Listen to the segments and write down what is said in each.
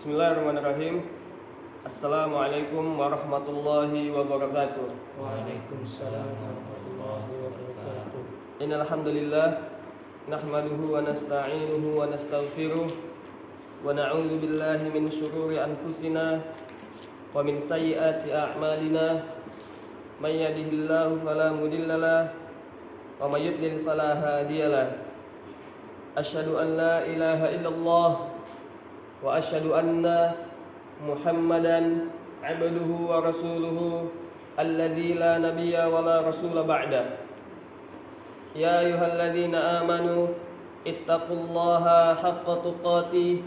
Bismillahirrahmanirrahim. Assalamualaikum warahmatullahi wabarakatuh. Waalaikumsalam warahmatullahi wabarakatuh. Innal hamdalillah nahmaduhu wa nasta'inuhu wa nastaghfiruh wa na'udzu billahi min shururi anfusina wa min sayyiati a'malina. May yahdihillahu fala mudhillalah wa may yudlil fala hadiyalah. Asyhadu an la ilaha illallah wa asyhadu anna Muhammadan abduhu wa rasuluhu alladzi la nabiyya wa la rasula ba'da. Ya ayyuhalladzina amanu ittaqullaha haqqa tuqatih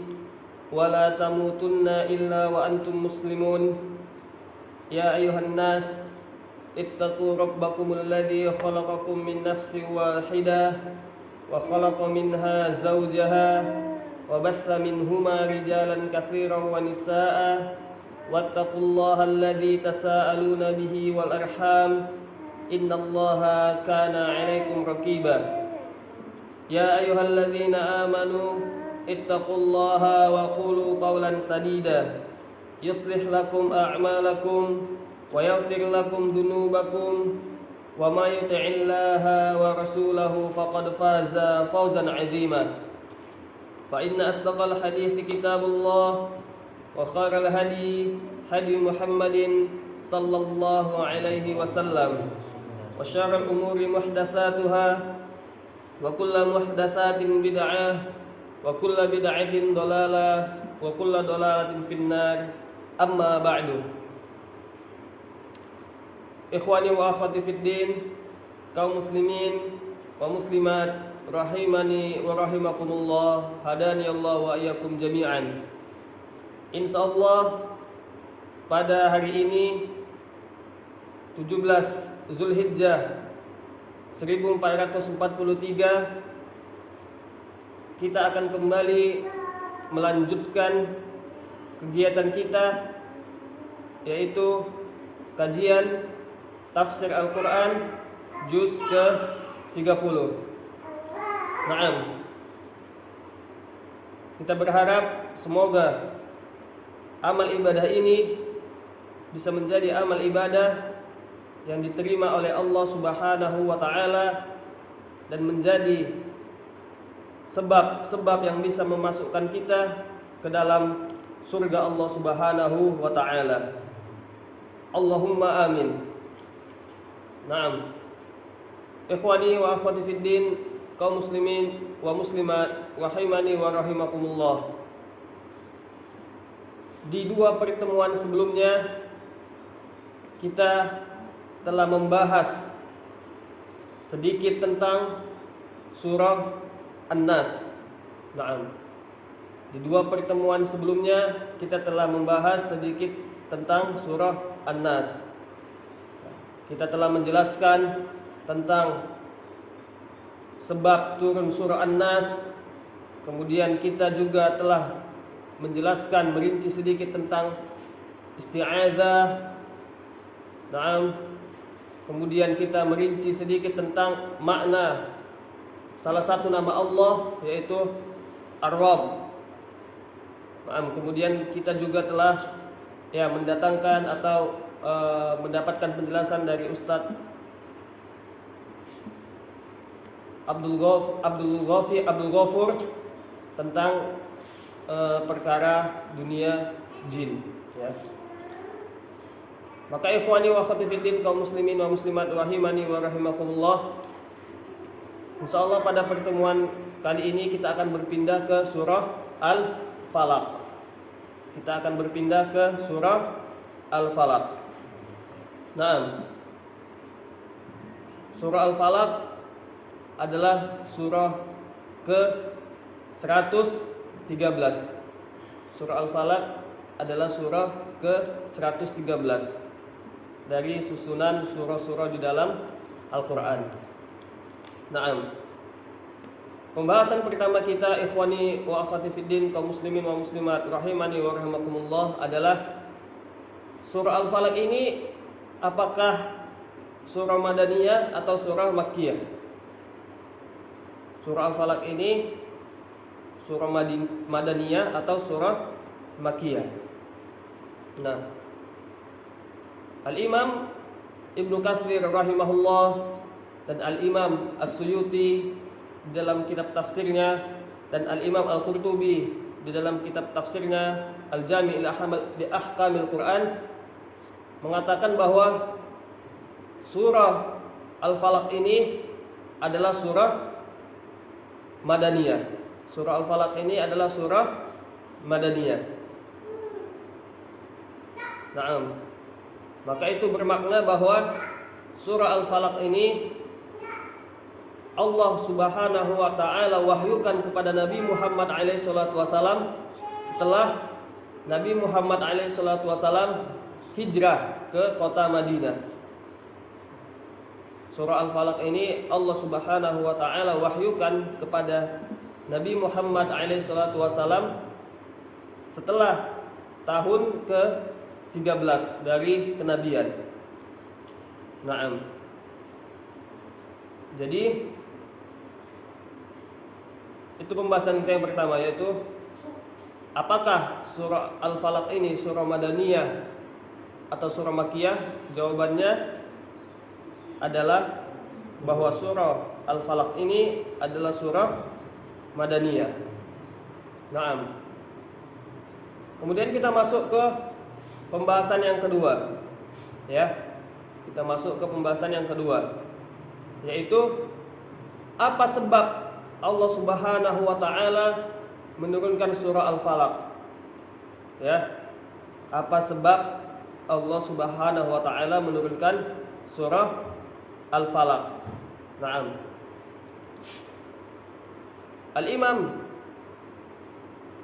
wa la tamutunna illa wa antum muslimun. Ya ayyuhan nas ittaqu rabbakumul ladzi khalaqakum min nafsin wahidah wa khalaqa minha zawjaha وبث منهما رجالا كثيرا ونساء واتقوا الله الذي تساءلون به والأرحام إن الله كان عليكم رقيبا يا أيها الذين آمنوا اتقوا الله وقولوا قولا سديدا يصلح لكم أعمالكم ويغفر لكم ذنوبكم وما يطع الله ورسوله فقد فاز فوزا عظيما فإن أصدق الحديث كتاب الله وخير الهدي هدي محمد صلى الله عليه وسلم وشر الأمور محدثاتها وكل محدثات بدعة وكل بدعة ضلالة وكل ضلالة في النار أما بعد. Ikhwani wa akhwati fid din, kaum muslimin wa muslimat rahimani wa rahimakumullah, hadani Allah wa iyyakum jami'an. Insyaallah pada hari ini 17 Zulhijjah 1443 kita akan kembali melanjutkan kegiatan kita, yaitu kajian tafsir Al-Quran juz ke-30. Naam. Kita berharap semoga amal ibadah ini bisa menjadi amal ibadah yang diterima oleh Allah Subhanahu wa taala dan menjadi sebab yang bisa memasukkan kita ke dalam surga Allah Subhanahu wa taala. Allahumma amin. Naam. Ikhwani wa akhwati fid din, kaum muslimin wa muslimat rahimani wa rahimakumullah. Di dua pertemuan sebelumnya kita telah membahas sedikit tentang surah An-Nas. Naam. Di dua pertemuan sebelumnya kita telah membahas sedikit tentang surah An-Nas. Kita telah menjelaskan tentang sebab turun surah An-Nas. Kemudian kita juga telah menjelaskan merinci sedikit tentang isti'adzah. Naam. Kemudian kita merinci sedikit tentang makna salah satu nama Allah, yaitu Ar-Rabb. Naam. Kemudian kita juga telah mendatangkan atau mendapatkan penjelasan dari Ustadz Abdul Ghafur tentang perkara dunia jin, ya. Maka ikhwani wa akhwati fiddin, kaum muslimin wa muslimat rahimani wa rahimakumullah, insyaallah pada pertemuan kali ini kita akan berpindah ke surah Al-Falaq. Kita akan berpindah ke surah Al-Falaq. Naam. Surah Al-Falaq adalah surah ke-113. Surah Al-Falaq adalah surah ke-113 dari susunan surah-surah di dalam Al-Quran. Naam. Pembahasan pertama kita, ikhwani wa akhwati fiddin, kaum muslimin wa muslimat rahimani wa rahimakumullah, adalah surah Al-Falaq ini apakah surah Madaniyah atau surah Makkiyah? Surah Al-Falaq ini surah Madaniyah atau surah Makkiyah. Nah, Al-Imam Ibnu Katsir rahimahullah dan Al-Imam As-Suyuti di dalam kitab tafsirnya dan Al-Imam Al-Qurtubi di dalam kitab tafsirnya Al-Jami' li Ahkamil Quran mengatakan bahwa surah Al-Falaq ini adalah surah Madaniyah. Surah Al-Falaq ini adalah surah Madaniyah. Naam. Maka itu bermakna bahwa surah Al-Falaq ini Allah Subhanahu wa taala wahyukan kepada Nabi Muhammad alaihi salatu wasalam setelah Nabi Muhammad alaihi salatu wasalam hijrah ke kota Madinah. Surah Al-Falaq ini Allah Subhanahu wa taala wahyukan kepada Nabi Muhammad alaihi salatu wasalam setelah tahun ke-13 dari kenabian. Naam. Jadi itu pembahasan kita yang pertama, yaitu apakah surah Al-Falaq ini surah Madaniyah atau surah Makkiyah? Jawabannya adalah bahwa surah Al-Falaq ini adalah surah Madaniyah. Naam. Kemudian kita masuk ke pembahasan yang kedua. Ya. Kita masuk ke pembahasan yang kedua, yaitu apa sebab Allah Subhanahu wa taala menurunkan surah Al-Falaq. Ya. Apa sebab Allah Subhanahu wa taala menurunkan surah Al-Falaq? Naam. Al-Imam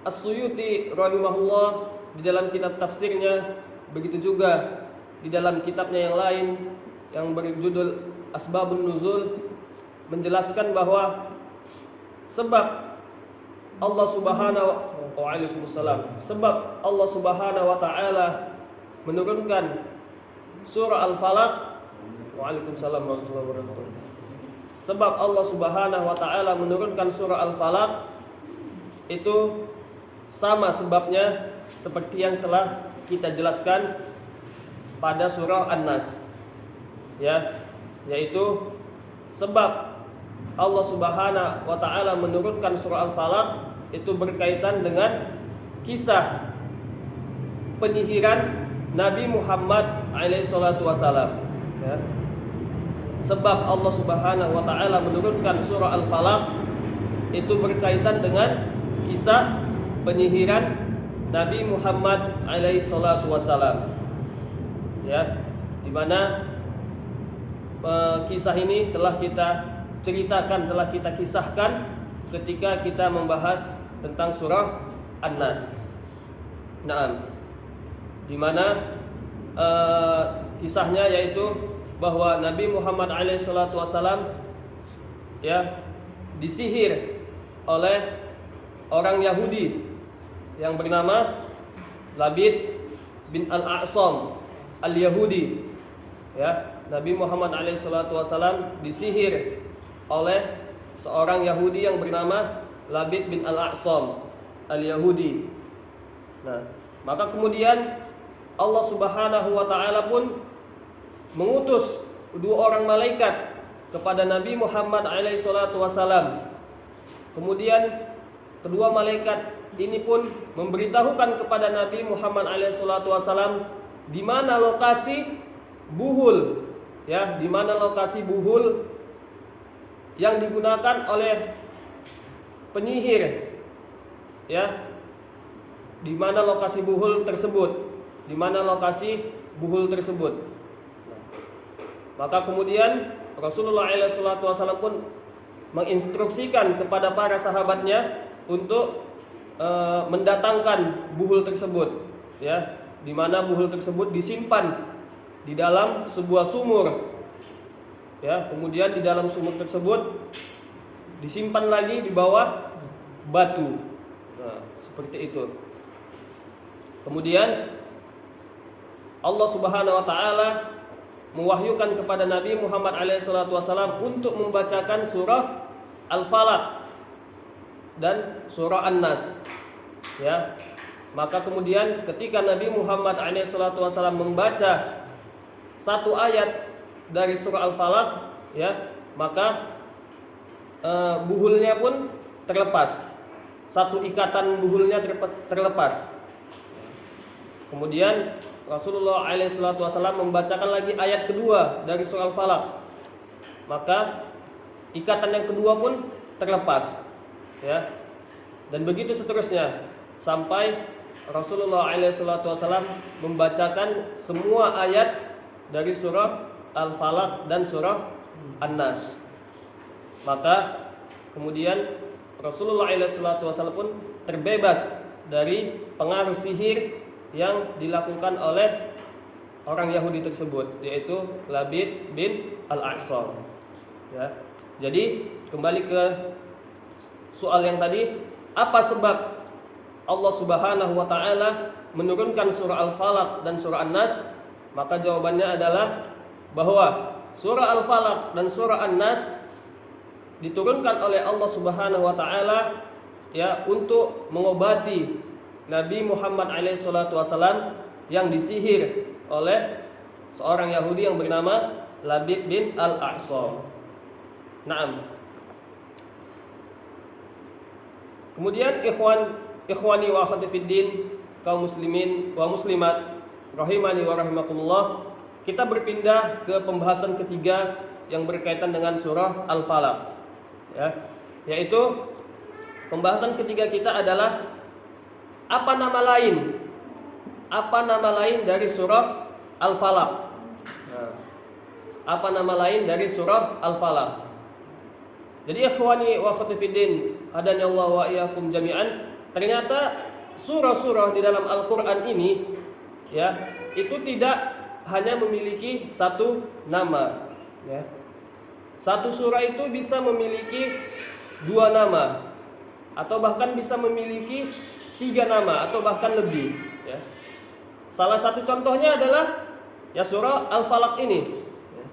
As-Suyuti rahimahullah di dalam kitab tafsirnya, begitu juga di dalam kitabnya yang lain yang berjudul Asbabun Nuzul, menjelaskan bahwa sebab Allah Subhanahu wa taala menurunkan surah Al-Falaq. Waalaikumsalam warahmatullahi wabarakatuh. Sebab Allah Subhanahu wa taala menurunkan surah Al-Falaq itu sama sebabnya seperti yang telah kita jelaskan pada surah An-Nas. Ya, yaitu sebab Allah Subhanahu wa taala menurunkan surah Al-Falaq itu berkaitan dengan kisah penyihiran Nabi Muhammad alaihi salatu wasalam. Ya. Sebab Allah Subhanahu wa taala menurunkan surah Al-Falaq itu berkaitan dengan kisah penyihiran Nabi Muhammad alaihi salatu wasalam. Ya, di mana kisah ini telah kita ceritakan, telah kita kisahkan ketika kita membahas tentang surah An-Nas. Naam. Di mana kisahnya yaitu bahwa Nabi Muhammad alaihi salatu wasalam ya disihir oleh orang Yahudi yang bernama Labid bin Al-A'sam Al-Yahudi. Ya, Nabi Muhammad alaihi salatu wasalam disihir oleh seorang Yahudi yang bernama Labid bin Al-A'sam Al-Yahudi. Nah, maka kemudian Allah Subhanahu wa taala pun mengutus dua orang malaikat kepada Nabi Muhammad alaihi salatu wasalam. Kemudian kedua malaikat ini pun memberitahukan kepada Nabi Muhammad alaihi salatu wasalam di mana lokasi buhul, ya, di mana lokasi buhul yang digunakan oleh penyihir, ya, di mana lokasi buhul tersebut, di mana lokasi buhul tersebut. Maka kemudian Rasulullah SAW pun menginstruksikan kepada para sahabatnya untuk mendatangkan buhul tersebut, ya, di mana buhul tersebut disimpan di dalam sebuah sumur, ya. Kemudian di dalam sumur tersebut disimpan lagi di bawah batu. Nah, seperti itu. Kemudian Allah Subhanahu wa taala mewahyukan kepada Nabi Muhammad SAW untuk membacakan surah Al-Falaq dan surah An-Nas. Ya. Maka kemudian ketika Nabi Muhammad SAW membaca satu ayat dari surah Al-Falaq, ya, maka buhulnya pun terlepas. Satu ikatan buhulnya terlepas. Kemudian Rasulullah SAW membacakan lagi ayat kedua dari surah Al-Falaq. Maka ikatan yang kedua pun terlepas, ya. Dan begitu seterusnya sampai Rasulullah SAW membacakan semua ayat dari surah Al-Falaq dan surah An-Nas. Maka kemudian Rasulullah SAW pun terbebas dari pengaruh sihir yang dilakukan oleh orang Yahudi tersebut, yaitu Labid bin Al-A'sam. Ya. Jadi kembali ke soal yang tadi, apa sebab Allah Subhanahu wa taala menurunkan surah Al-Falaq dan surah An-Nas? Maka jawabannya adalah bahwa surah Al-Falaq dan surah An-Nas diturunkan oleh Allah Subhanahu wa taala, ya, untuk mengobati Nabi Muhammad SAW yang disihir oleh seorang Yahudi yang bernama Labid bin Al-A'sam. Naam. Kemudian ikhwani wa akhwati fiddin, kaum muslimin wa muslimat rahimani wa rahimakumullah, kita berpindah ke pembahasan ketiga yang berkaitan dengan surah Al-Falaq, ya, yaitu pembahasan ketiga kita adalah apa nama lain dari surah Al-Falaq. Nah, apa nama lain dari surah Al-Falaq? Jadi ikhwani wa akhwati fiddin, hadani Allah wa iyyakum jami'an, ternyata surah-surah di dalam Al-Qur'an ini, ya, itu tidak hanya memiliki satu nama, ya. Satu surah itu bisa memiliki dua nama, atau bahkan bisa memiliki tiga nama, atau bahkan lebih, ya. Salah satu contohnya adalah, ya, surah Al-Falaq ini, ya.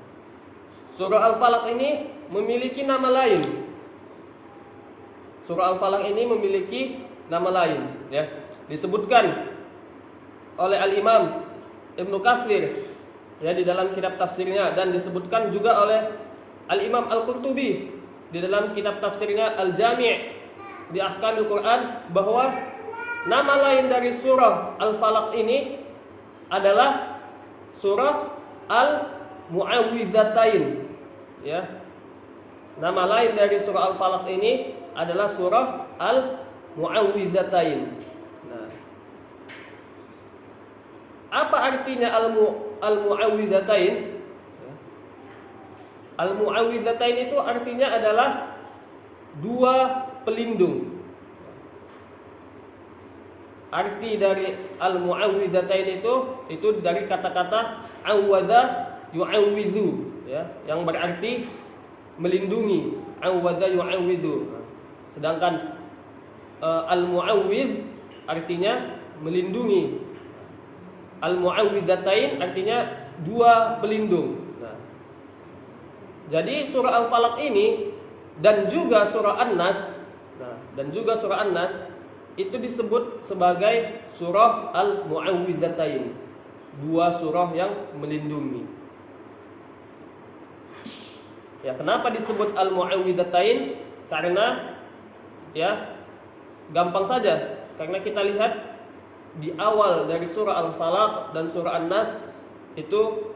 Surah Al-Falaq ini memiliki nama lain. Surah Al-Falaq ini memiliki nama lain, ya. Disebutkan oleh Al-Imam Ibnu Katsir, ya, di dalam kitab tafsirnya, dan disebutkan juga oleh Al-Imam Al-Qurtubi di dalam kitab tafsirnya Al-Jami' di Ahkamil Quran, bahwa nama lain dari surah Al-Falaq ini adalah surah Al-Mu'awwidzatain, ya. Nama lain dari surah Al-Falaq ini adalah surah Al-Mu'awwidzatain. Nah, apa artinya Al-Mu'awwidzatain? Al-Mu'awwidzatain itu artinya adalah dua pelindung. Arti dari Al-Mu'awwidzatain itu dari kata-kata awwadza yu'awwidzu, ya, yang berarti melindungi. Awwadza yu'awwidzu. Sedangkan Al-Mu'awwidz artinya melindungi. Al-Mu'awwidzatain artinya dua pelindung. Nah, jadi surah Al-Falaq ini dan juga surah An-Nas, itu disebut sebagai surah Al-Mu'awwidzatain, dua surah yang melindungi. Ya, kenapa disebut Al-Mu'awwidzatain? Karena, ya, gampang saja, karena kita lihat di awal dari surah Al-Falaq dan surah An-Nas itu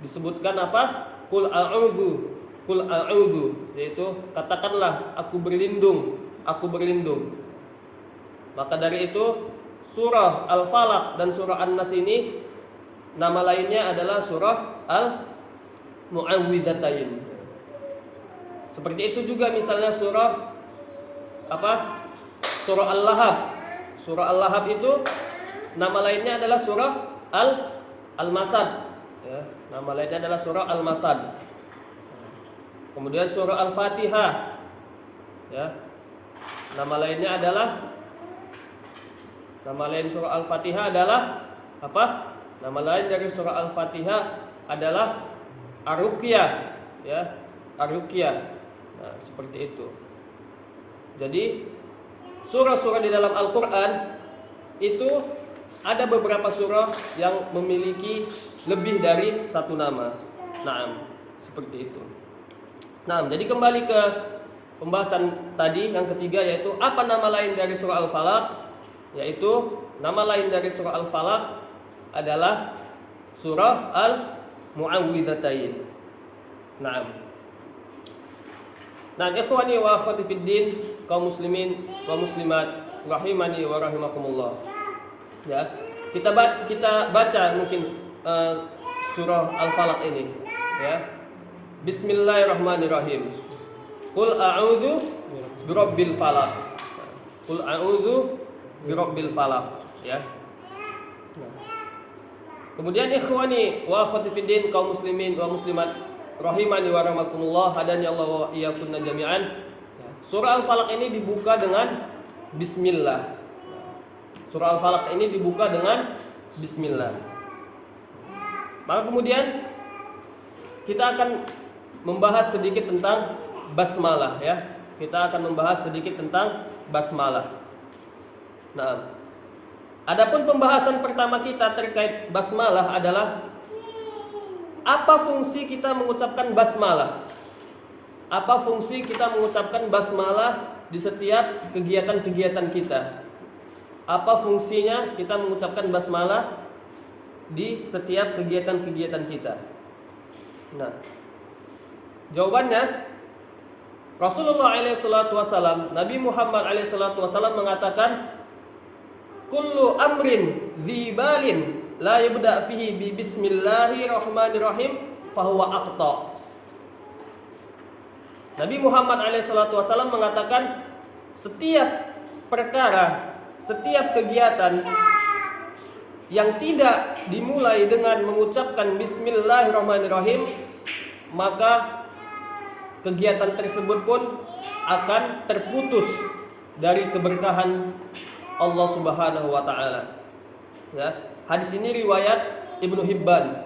disebutkan apa? Qul a'udzu, yaitu katakanlah aku berlindung. Maka dari itu surah Al-Falaq dan surah An-Nas ini nama lainnya adalah surah Al-Mu'awwidzatain. Seperti itu juga misalnya surah apa? Surah Al-Lahab. Surah Al-Lahab itu nama lainnya adalah surah Al-Masad, ya, nama lainnya adalah surah Al-Masad. Kemudian surah Al-Fatihah, ya, nama lainnya adalah, nama lain surah Al-Fatihah adalah apa? Nama lain dari surah Al-Fatihah adalah Ar-Ruqyah, ya, Ar-Ruqyah. Nah, seperti itu. Jadi surah-surah di dalam Al-Qur'an itu ada beberapa surah yang memiliki lebih dari satu nama. Naam, seperti itu. Nah, jadi kembali ke pembahasan tadi yang ketiga, yaitu apa nama lain dari surah Al-Falaq? Yaitu nama lain dari surah Al-Falaq adalah surah Al-Mu'awwidhatain. Naam. Nah, ikhwani wa akhwati fid din, kaum muslimin wa muslimat rahimani wa rahimakumullah. Ya, kita baca mungkin surah Al-Falaq ini, ya. Bismillahirrahmanirrahim. Qul a'udzu birabbil falaq. Qul a'udzu birabbil falaq, ya. Kemudian ikhwani wa akhwati fid din, kaum muslimin wa muslimat rahimani wa rahimakumullah, hadani Allah wa iyyakunna jami'an. Surah Al-Falaq ini dibuka dengan bismillah. Surah Al-Falaq ini dibuka dengan bismillah. Maka kemudian kita akan membahas sedikit tentang basmalah, ya. Kita akan membahas sedikit tentang basmalah. Nah, adapun pembahasan pertama kita terkait basmalah adalah apa fungsi kita mengucapkan basmalah? Apa fungsi kita mengucapkan basmalah di setiap kegiatan-kegiatan kita? Apa fungsinya kita mengucapkan basmalah di setiap kegiatan-kegiatan kita? Nah, jawabannya Rasulullah SAW, Nabi Muhammad SAW mengatakan, kullu amrin dzibalin la yabda fihi bi bismillahirrahmanirrahim fahuwa aqta. Nabi Muhammad SAW mengatakan, setiap perkara, setiap kegiatan yang tidak dimulai dengan mengucapkan bismillahirrahmanirrahim, maka kegiatan tersebut pun akan terputus dari keberkahan Allah Subhanahu wa taala. Ya, hadis ini riwayat Ibnu Hibban.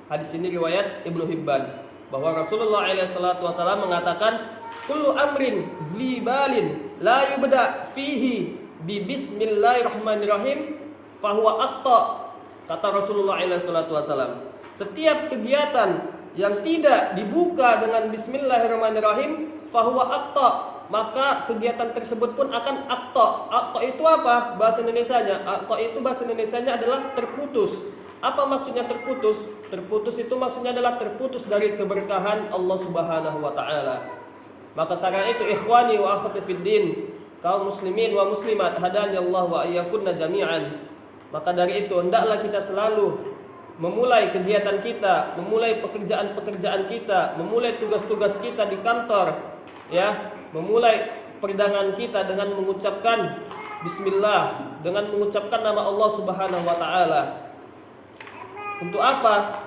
Hadis ini riwayat Ibnu Hibban bahwa Rasulullah SAW mengatakan, kullu amrin dzibalin la yubda fihi bi bismillahirrahmanirrahim fahuwa aqta. Kata Rasulullah SAW, setiap kegiatan yang tidak dibuka dengan bismillahirrahmanirrahim fahuwa aqta, maka kegiatan tersebut pun akan aqta. Aqta itu apa bahasa Indonesianya? Aqta itu bahasa Indonesianya adalah terputus. Apa maksudnya terputus? Terputus itu maksudnya adalah terputus dari keberkahan Allah Subhanahu wa taala. Maka karena itu ikhwani wa akhwati fid din, kaum muslimin wa muslimat hadani Allah wa iyyakunna jami'an. Maka dari itu hendaklah kita selalu memulai kegiatan kita, memulai pekerjaan-pekerjaan kita, memulai tugas-tugas kita di kantor, ya, memulai perdagangan kita dengan mengucapkan bismillah, dengan mengucapkan nama Allah Subhanahu wa taala. Untuk apa?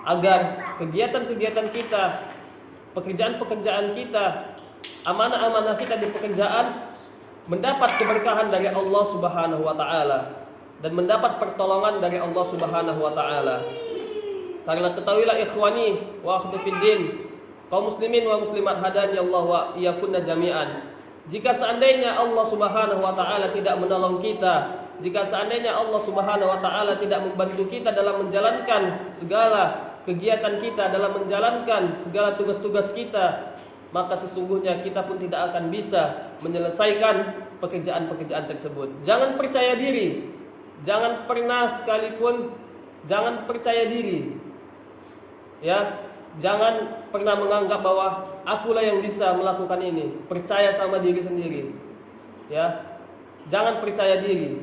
Agar kegiatan-kegiatan kita, pekerjaan-pekerjaan kita, amanah-amanah kita di pekerjaan mendapat keberkahan dari Allah Subhanahu wa taala dan mendapat pertolongan dari Allah Subhanahu wa taala. Karena ketahuilah ikhwani wa akhwati fid din, kaum muslimin wa muslimat hadani Allah wa iyyakunna jami'an. Jika seandainya Allah Subhanahu wa taala tidak menolong kita, jika seandainya Allah Subhanahu wa taala tidak membantu kita dalam menjalankan segala kegiatan kita, dalam menjalankan segala tugas-tugas kita, maka sesungguhnya kita pun tidak akan bisa menyelesaikan pekerjaan-pekerjaan tersebut. Jangan percaya diri. Jangan pernah sekalipun jangan percaya diri. Ya, jangan pernah menganggap bahwa akulah yang bisa melakukan ini. Percaya sama diri sendiri. Ya. Jangan percaya diri.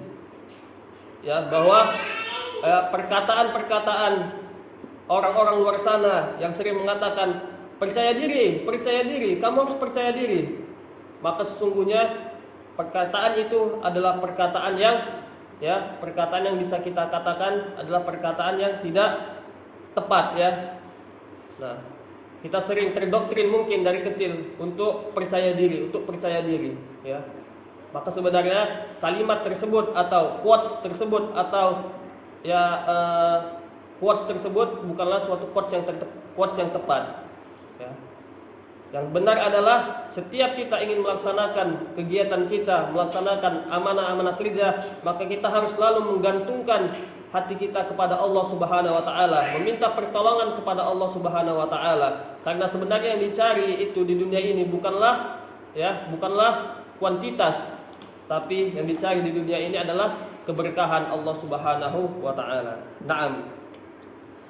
Ya, bahwa perkataan-perkataan orang-orang luar sana yang sering mengatakan percaya diri, kamu harus percaya diri. Maka sesungguhnya perkataan itu adalah perkataan yang bisa kita katakan adalah perkataan yang tidak tepat, ya. Nah, kita sering terdoktrin mungkin dari kecil untuk percaya diri, ya. Maka sebenarnya kalimat tersebut atau quotes tersebut atau quotes tersebut bukanlah suatu quotes yang tepat, ya. Yang benar adalah setiap kita ingin melaksanakan kegiatan kita, melaksanakan amanah-amanah kerja, maka kita harus selalu menggantungkan hati kita kepada Allah Subhanahu wa taala, meminta pertolongan kepada Allah Subhanahu wa taala. Karena sebenarnya yang dicari itu di dunia ini bukanlah kuantitas, tapi yang dicari di dunia ini adalah keberkahan Allah Subhanahu wa taala. Naam.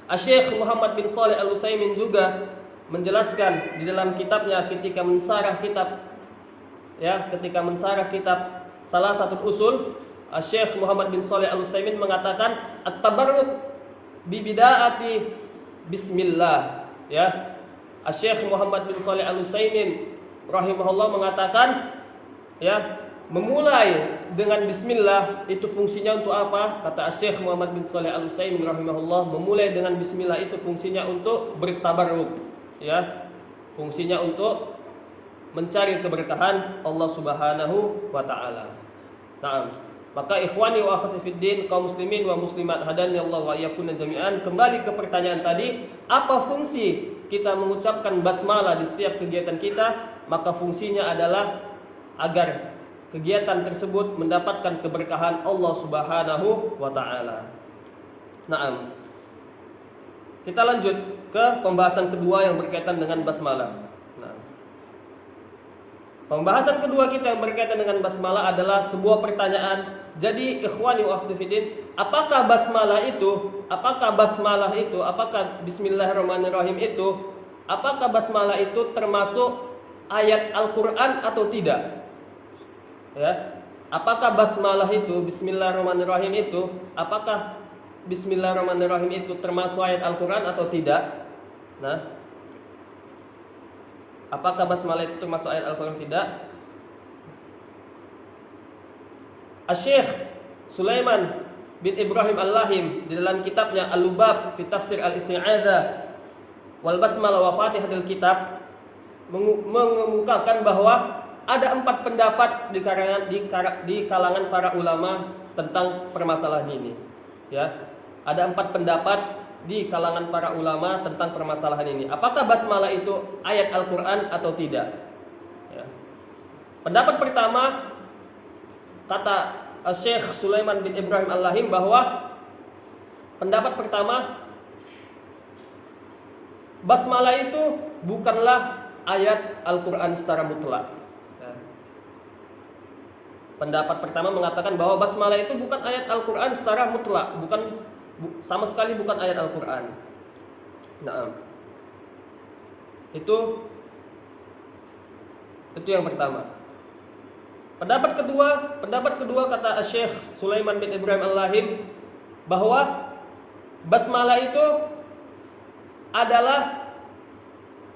Asy-Syaikh Muhammad bin Shalih Al-Utsaimin juga menjelaskan di dalam kitabnya ketika mensarah kitab salah satu usul, Syekh Muhammad bin Shalih Al-Utsaimin mengatakan at-tabarruk bi bidaati bismillah, ya. Syekh Muhammad bin Shalih Al-Utsaimin rahimahullah mengatakan, ya, memulai dengan bismillah itu fungsinya untuk apa? Kata Syekh Muhammad bin Shalih Al-Utsaimin rahimahullah, memulai dengan bismillah itu fungsinya untuk bertabarruk, ya. Fungsinya untuk mencari keberkahan Allah Subhanahu wa taala. Nah, maka ikhwani wa akhwati fiddin, kaum muslimin wa muslimat hadani Allah wa iyyakunna jami'an, kembali ke pertanyaan tadi, apa fungsi kita mengucapkan basmalah di setiap kegiatan kita? Maka fungsinya adalah agar kegiatan tersebut mendapatkan keberkahan Allah Subhanahu wa taala. Naam. Kita lanjut ke pembahasan kedua yang berkaitan dengan basmalah. Nah, pembahasan kedua kita yang berkaitan dengan basmalah adalah sebuah pertanyaan. Jadi ikhwani wa akhwati fiddin, apakah basmalah itu, apakah bismillahirrahmanirrahim itu, apakah basmalah itu termasuk ayat Al-Qur'an atau tidak? Ya. Apakah basmalah itu, bismillahirrahmanirrahim itu, apakah bismillahirrahmanirrahim itu termasuk ayat Al-Qur'an atau tidak? Nah, apakah basmalah itu termasuk ayat Al-Qur'an atau tidak? Asy-Syaikh Sulaiman bin Ibrahim Al-Lahim di dalam kitabnya Al-Lubab fi Tafsir Al-Isti'adzah wal Basmalah wa Fatihatul Kitab mengemukakan bahwa ada 4 pendapat di kalangan para ulama tentang permasalahan ini. Ya, ada 4 pendapat di kalangan para ulama tentang permasalahan ini. Apakah basmalah itu ayat Al-Qur'an atau tidak? Ya. Pendapat pertama, kata Syekh Sulaiman bin Ibrahim Al-Lahim, bahwa pendapat pertama, basmalah itu bukanlah ayat Al-Qur'an secara mutlak. Ya. Pendapat pertama mengatakan bahwa basmalah itu bukan ayat Al-Qur'an secara mutlak, sama sekali bukan ayat Al-Qur'an. Nah, itu yang pertama. Pendapat kedua kata Syekh Sulaiman bin Ibrahim Al-Lahim, bahwa basmalah itu adalah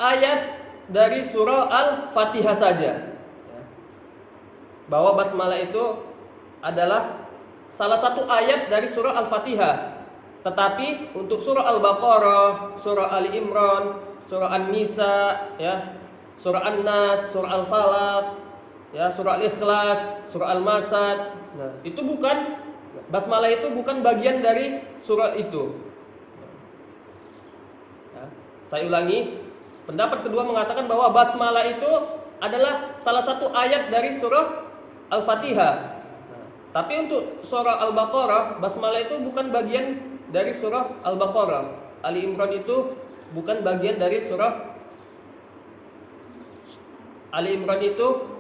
ayat dari surah Al-Fatihah saja. Bahwa basmalah itu adalah salah satu ayat dari surah Al-Fatihah. Tetapi untuk surah Al-Baqarah, surah Ali Imran, surah An-Nisa, ya, surah An-Nas, surah Al-Falaq, ya, surah Al-Ikhlas, surah Al-Masad. Nah, itu bukan, basmalah itu bukan bagian dari surah itu. Ya, saya ulangi, pendapat kedua mengatakan bahwa basmalah itu adalah salah satu ayat dari surah Al-Fatihah. Nah, tapi untuk surah Al-Baqarah, basmalah itu bukan bagian dari surah Al-Baqarah. Ali Imran itu bukan bagian dari surah Ali Imran itu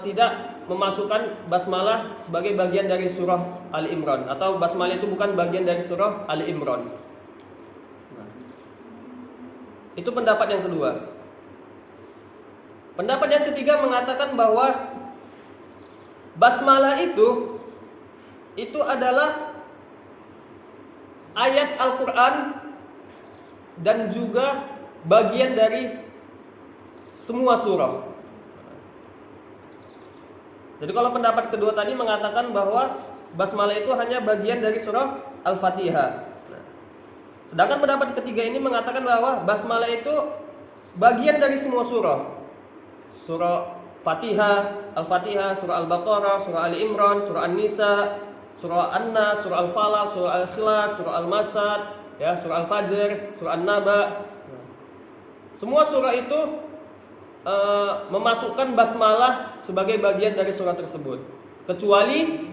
tidak memasukkan basmalah sebagai bagian dari surah Ali Imran, atau basmalah itu bukan bagian dari surah Ali Imran. Nah, itu pendapat yang kedua. Pendapat yang ketiga mengatakan bahwa basmalah itu adalah ayat Al-Qur'an dan juga bagian dari semua surah. Jadi kalau pendapat kedua tadi mengatakan bahwa basmalah itu hanya bagian dari surah Al-Fatihah. Sedangkan pendapat ketiga ini mengatakan bahwa basmalah itu bagian dari semua surah. Surah Fatihah, Al-Fatihah, surah Al-Baqarah, surah Ali Imran, surah An-Nisa, surah An-Nas, surah Al-Falaq, surah Al-Ikhlas, surah Al-Masad, ya, surah Al-Fajr, surah An-Naba. semua surah itu memasukkan basmalah sebagai bagian dari surah tersebut, kecuali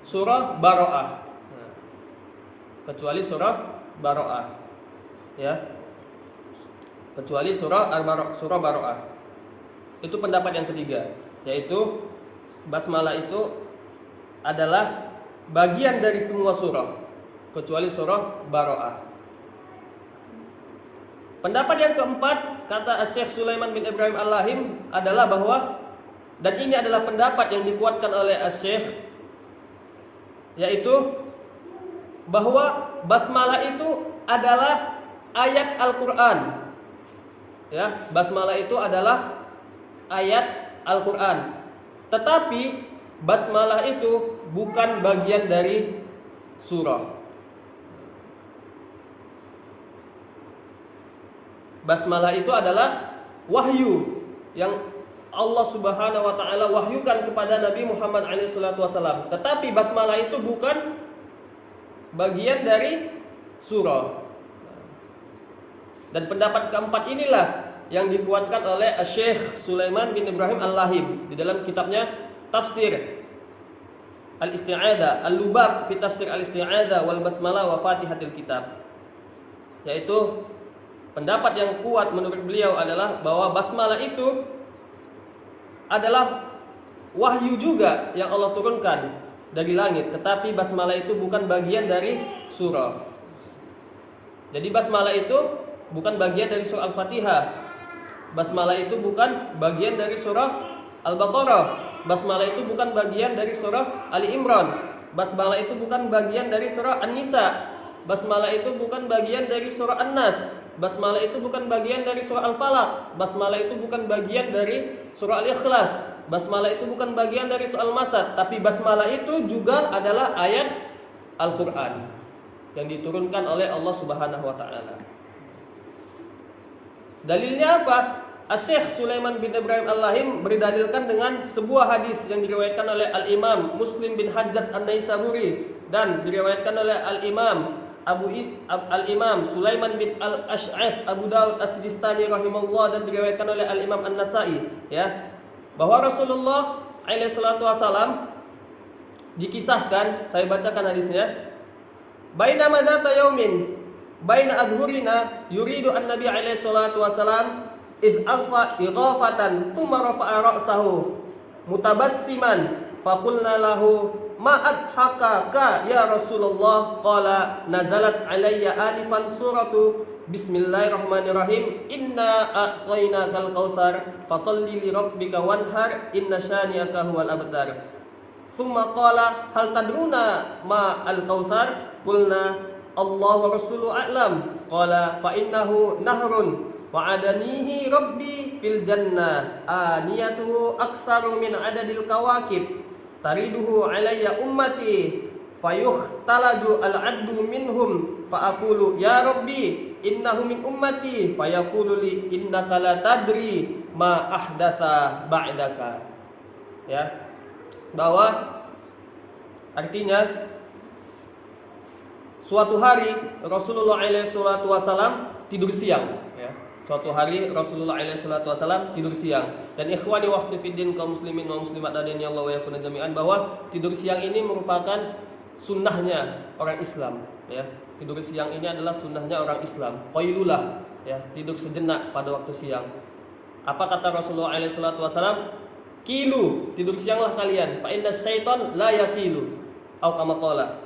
surah Baro'ah. Kecuali surah Baro'ah, ya. Kecuali surah Baro'ah. Itu pendapat yang ketiga, yaitu basmalah itu adalah bagian dari semua surah, kecuali surah Baro'ah. Pendapat yang keempat, kata Syekh Sulaiman bin Ibrahim Al-Lahim, adalah bahwa, dan ini adalah pendapat yang dikuatkan oleh Syekh, yaitu bahwa basmalah itu adalah ayat Al-Quran. Ya, basmalah itu adalah ayat Al-Quran. Tetapi basmalah itu bukan bagian dari surah. Basmalah itu adalah wahyu yang Allah Subhanahu wa taala wahyukan kepada Nabi Muhammad SAW. Tetapi basmalah itu bukan bagian dari surah. Dan pendapat keempat inilah yang dikuatkan oleh Syekh Sulaiman bin Ibrahim Al-Lahim di dalam kitabnya Tafsir Al-Isti'adah, Al-Lubab fi Tafsir Al-Isti'adah wal Basmalah wa Fatihatil Kitab. Yaitu pendapat yang kuat menurut beliau adalah bahwa basmalah itu adalah wahyu juga yang Allah turunkan dari langit, tetapi basmalah itu bukan bagian dari surah. Jadi basmalah itu bukan bagian dari surah Al-Fatihah. Basmalah itu bukan bagian dari surah Al-Baqarah. Basmalah itu bukan bagian dari surah Ali Imran. Basmalah itu bukan bagian dari surah An-Nisa. Basmalah itu bukan bagian dari surah An-Nas. Basmalah itu bukan bagian dari surah Al-Falaq. Basmalah itu bukan bagian dari surah Al-Ikhlas. Basmalah itu bukan bagian dari surah Al-Masad. Tapi basmalah itu juga adalah ayat Al-Quran yang diturunkan oleh Allah Subhanahu wa ta'ala. Dalilnya apa? Syekh Sulaiman bin Ibrahim Al-Lahim berdalilkan dengan sebuah hadis yang diriwayatkan oleh Al-Imam Muslim bin Hajjaj An-Naisaburi dan diriwayatkan oleh Al-Imam Sulaiman bin Al-Ash'ath Abu Daud As-Sijistani rahimahullah dan diriwayatkan oleh Al-Imam An-Nasai, ya, bahwa Rasulullah alaihi salatu wasalam dikisahkan, saya bacakan hadisnya. Baina madzata yaumin baina adhurina yuridu an-nabi alaihi salatu wasalam idh aghfa ighafatan thumma rafa'a ra'sahu mutabassiman faqulna lahu ma adhakaka ya Rasulullah, qala nazalat alayya alifan suratu bismillahirrahmanirrahim inna a'tainakal kautsar fasalli li rabbika wanhar inna syani'aka huwal abtar. Thumma qala hal tadruna ma al-kautsar, qulna Allah wa rasuluhu a'lam, qala fa innahu nahrun wa'adanihi rabbi fil jannah aniyatuhu aktsaru min adadil kawakib tariduhu alayya ummati fayukhtalaju al-'abdu minhum fa aqulu ya rabbi innahu min ummati fayaqulu li innaka la tadri ma ahdatsa ba'daka. Ya, bahwa artinya suatu hari Rasulullah alaihi salatu wasallam tidur siang, ya. Suatu hari Rasulullah alaihi salatu wasallam tidur siang. Dan ikhwani waqti fiddin kaum muslimin wa muslimat radhiyallahu Allah wa yakuna jami'an, bahwa tidur siang ini merupakan sunnahnya orang Islam, ya. Tidur siang ini adalah sunnahnya orang Islam. Qailulah, ya, tidur sejenak pada waktu siang. Apa kata Rasulullah alaihi salatu wasallam? Kilu, tidur sianglah kalian. Fa inna syaitan la yaqilu. Au kama qala.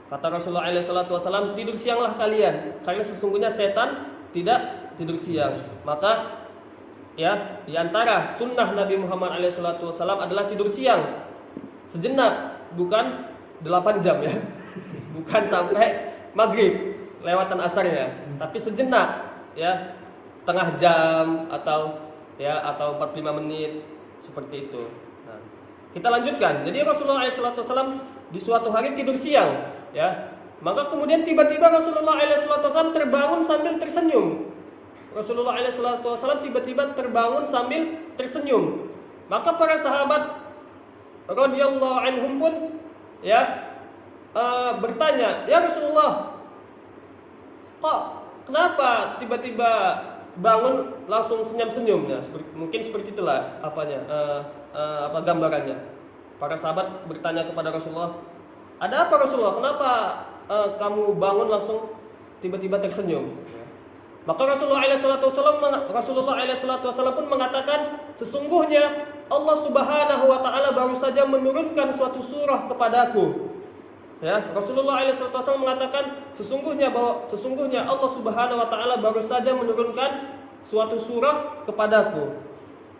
Kata Rasulullah alaihi salatu wasallam, tidur sianglah kalian, karena sesungguhnya setan tidak tidur siang. Maka, ya, di antara sunnah Nabi Muhammad alaihi salatu wasallam adalah tidur siang sejenak, bukan 8 jam, ya. Bukan sampai maghrib lewatan asarnya, tapi sejenak, ya, setengah jam atau 45 menit seperti itu. Nah, kita lanjutkan. Jadi Rasulullah SAW di suatu hari tidur siang, ya. Maka kemudian tiba-tiba Rasulullah SAW terbangun sambil tersenyum. Rasulullah SAW tiba-tiba terbangun sambil tersenyum. Maka para sahabat radhiyallahu anhum pun, ya, bertanya, ya Rasulullah, kok kenapa tiba-tiba bangun langsung senyum-senyum ya, mungkin seperti itulah gambarannya. Para sahabat bertanya kepada Rasulullah, ada apa Rasulullah? Kenapa kamu bangun langsung tiba-tiba tersenyum? Maka Rasulullah SAW pun mengatakan, sesungguhnya Allah Subhanahu wa taala baru saja menurunkan suatu surah kepadaku. Ya, Rasulullah SAW mengatakan sesungguhnya Allah Subhanahu wa taala baru saja menurunkan suatu surah kepadaku.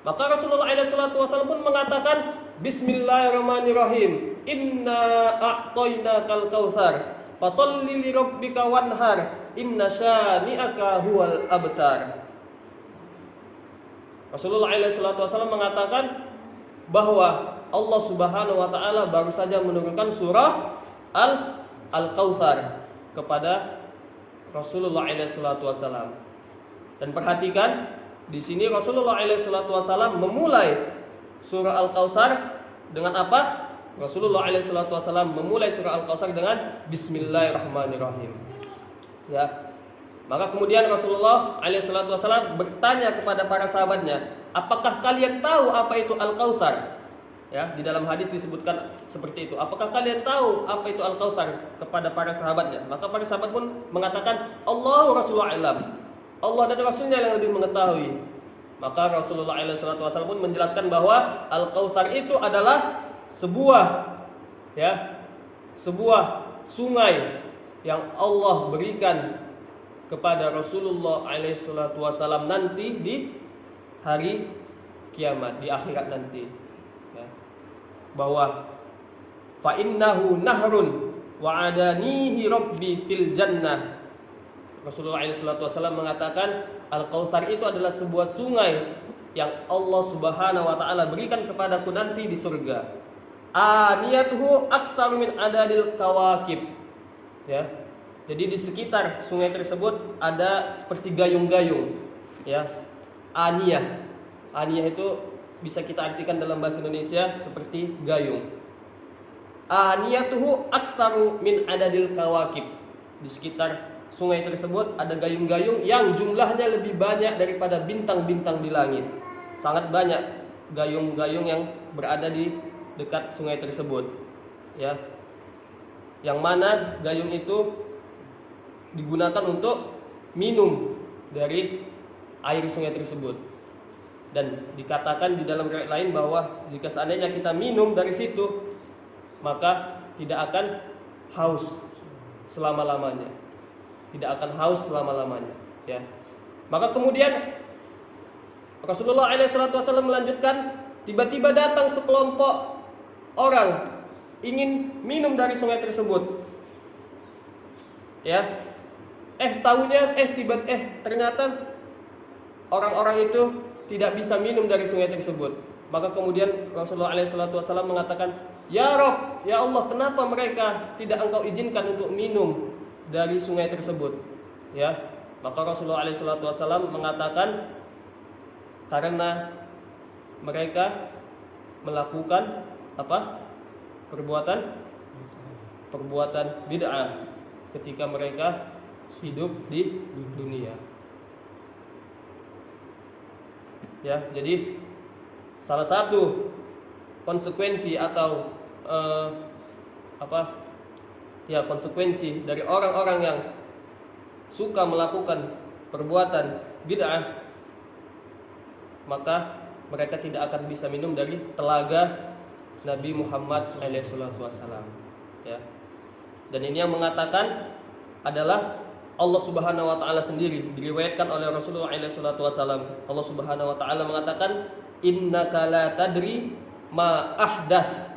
Maka Rasulullah SAW pun mengatakan, Bismillahirrahmanirrahim. Inna a'tainakal kautsar. Fasholli li rabbika wanhar. Inna syani'aka huwal abtar. Rasulullah SAW mengatakan bahwa Allah Subhanahu wa taala baru saja menurunkan surah Al-Kautsar kepada Rasulullah SAW. Dan perhatikan di sini Rasulullah SAW memulai surah Al-Kautsar dengan apa? Rasulullah SAW memulai surah Al-Kautsar dengan Bismillahirrahmanirrahim. Ya. Maka kemudian Rasulullah SAW bertanya kepada para sahabatnya, apakah kalian tahu apa itu Al-Kautsar? Ya, di dalam hadis disebutkan seperti itu. Apakah kalian tahu apa itu Al-Kautsar kepada para sahabatnya? Maka para sahabat pun mengatakan, Allah Rasulullah alam. Allah dan Rasulnya yang lebih mengetahui. Maka Rasulullah SAW pun menjelaskan bahwa Al-Kautsar itu adalah sebuah sungai yang Allah berikan kepada Rasulullah SAW nanti di hari kiamat, di akhirat nanti. Ya. Bahwa fa innahu nahrun wa adanihi rabbi fil jannah. Rasulullah SAW mengatakan Al-Kautsar itu adalah sebuah sungai yang Allah Subhanahu wa taala berikan kepadaku nanti di surga. Aniyatuhu aktsaru min adadil kawakib. Ya. Jadi di sekitar sungai tersebut ada seperti gayung-gayung. Ya. Aniyah itu bisa kita artikan dalam bahasa Indonesia seperti gayung. Aniyatuhu aktsaru min adadil kawakib. Di sekitar sungai tersebut ada gayung-gayung yang jumlahnya lebih banyak daripada bintang-bintang di langit. Sangat banyak gayung-gayung yang berada di dekat sungai tersebut. Ya. Yang mana gayung itu digunakan untuk minum dari air sungai tersebut. Dan dikatakan di dalam riwayat lain bahwa jika seandainya kita minum dari situ, maka tidak akan haus selama-lamanya. Tidak akan haus selama-lamanya, ya. Maka kemudian Rasulullah SAW melanjutkan, tiba-tiba datang sekelompok orang ingin minum dari sungai tersebut. Ya. Ternyata orang-orang itu tidak bisa minum dari sungai tersebut. Maka kemudian Rasulullah SAW mengatakan, Ya Rabb, ya Allah, kenapa mereka tidak engkau izinkan untuk minum dari sungai tersebut? Ya, maka Rasulullah SAW mengatakan, karena mereka melakukan apa? Perbuatan bid'ah ketika mereka hidup di dunia. Ya, jadi salah satu konsekuensi atau konsekuensi dari orang-orang yang suka melakukan perbuatan bid'ah, maka mereka tidak akan bisa minum dari telaga Nabi Muhammad SAW. Ya. Dan ini yang mengatakan adalah Allah Subhanahu wa taala sendiri. Diriwayatkan oleh Rasulullah SAW. Allah Subhanahu wa taala mengatakan, innaka la tadri ma ahdas.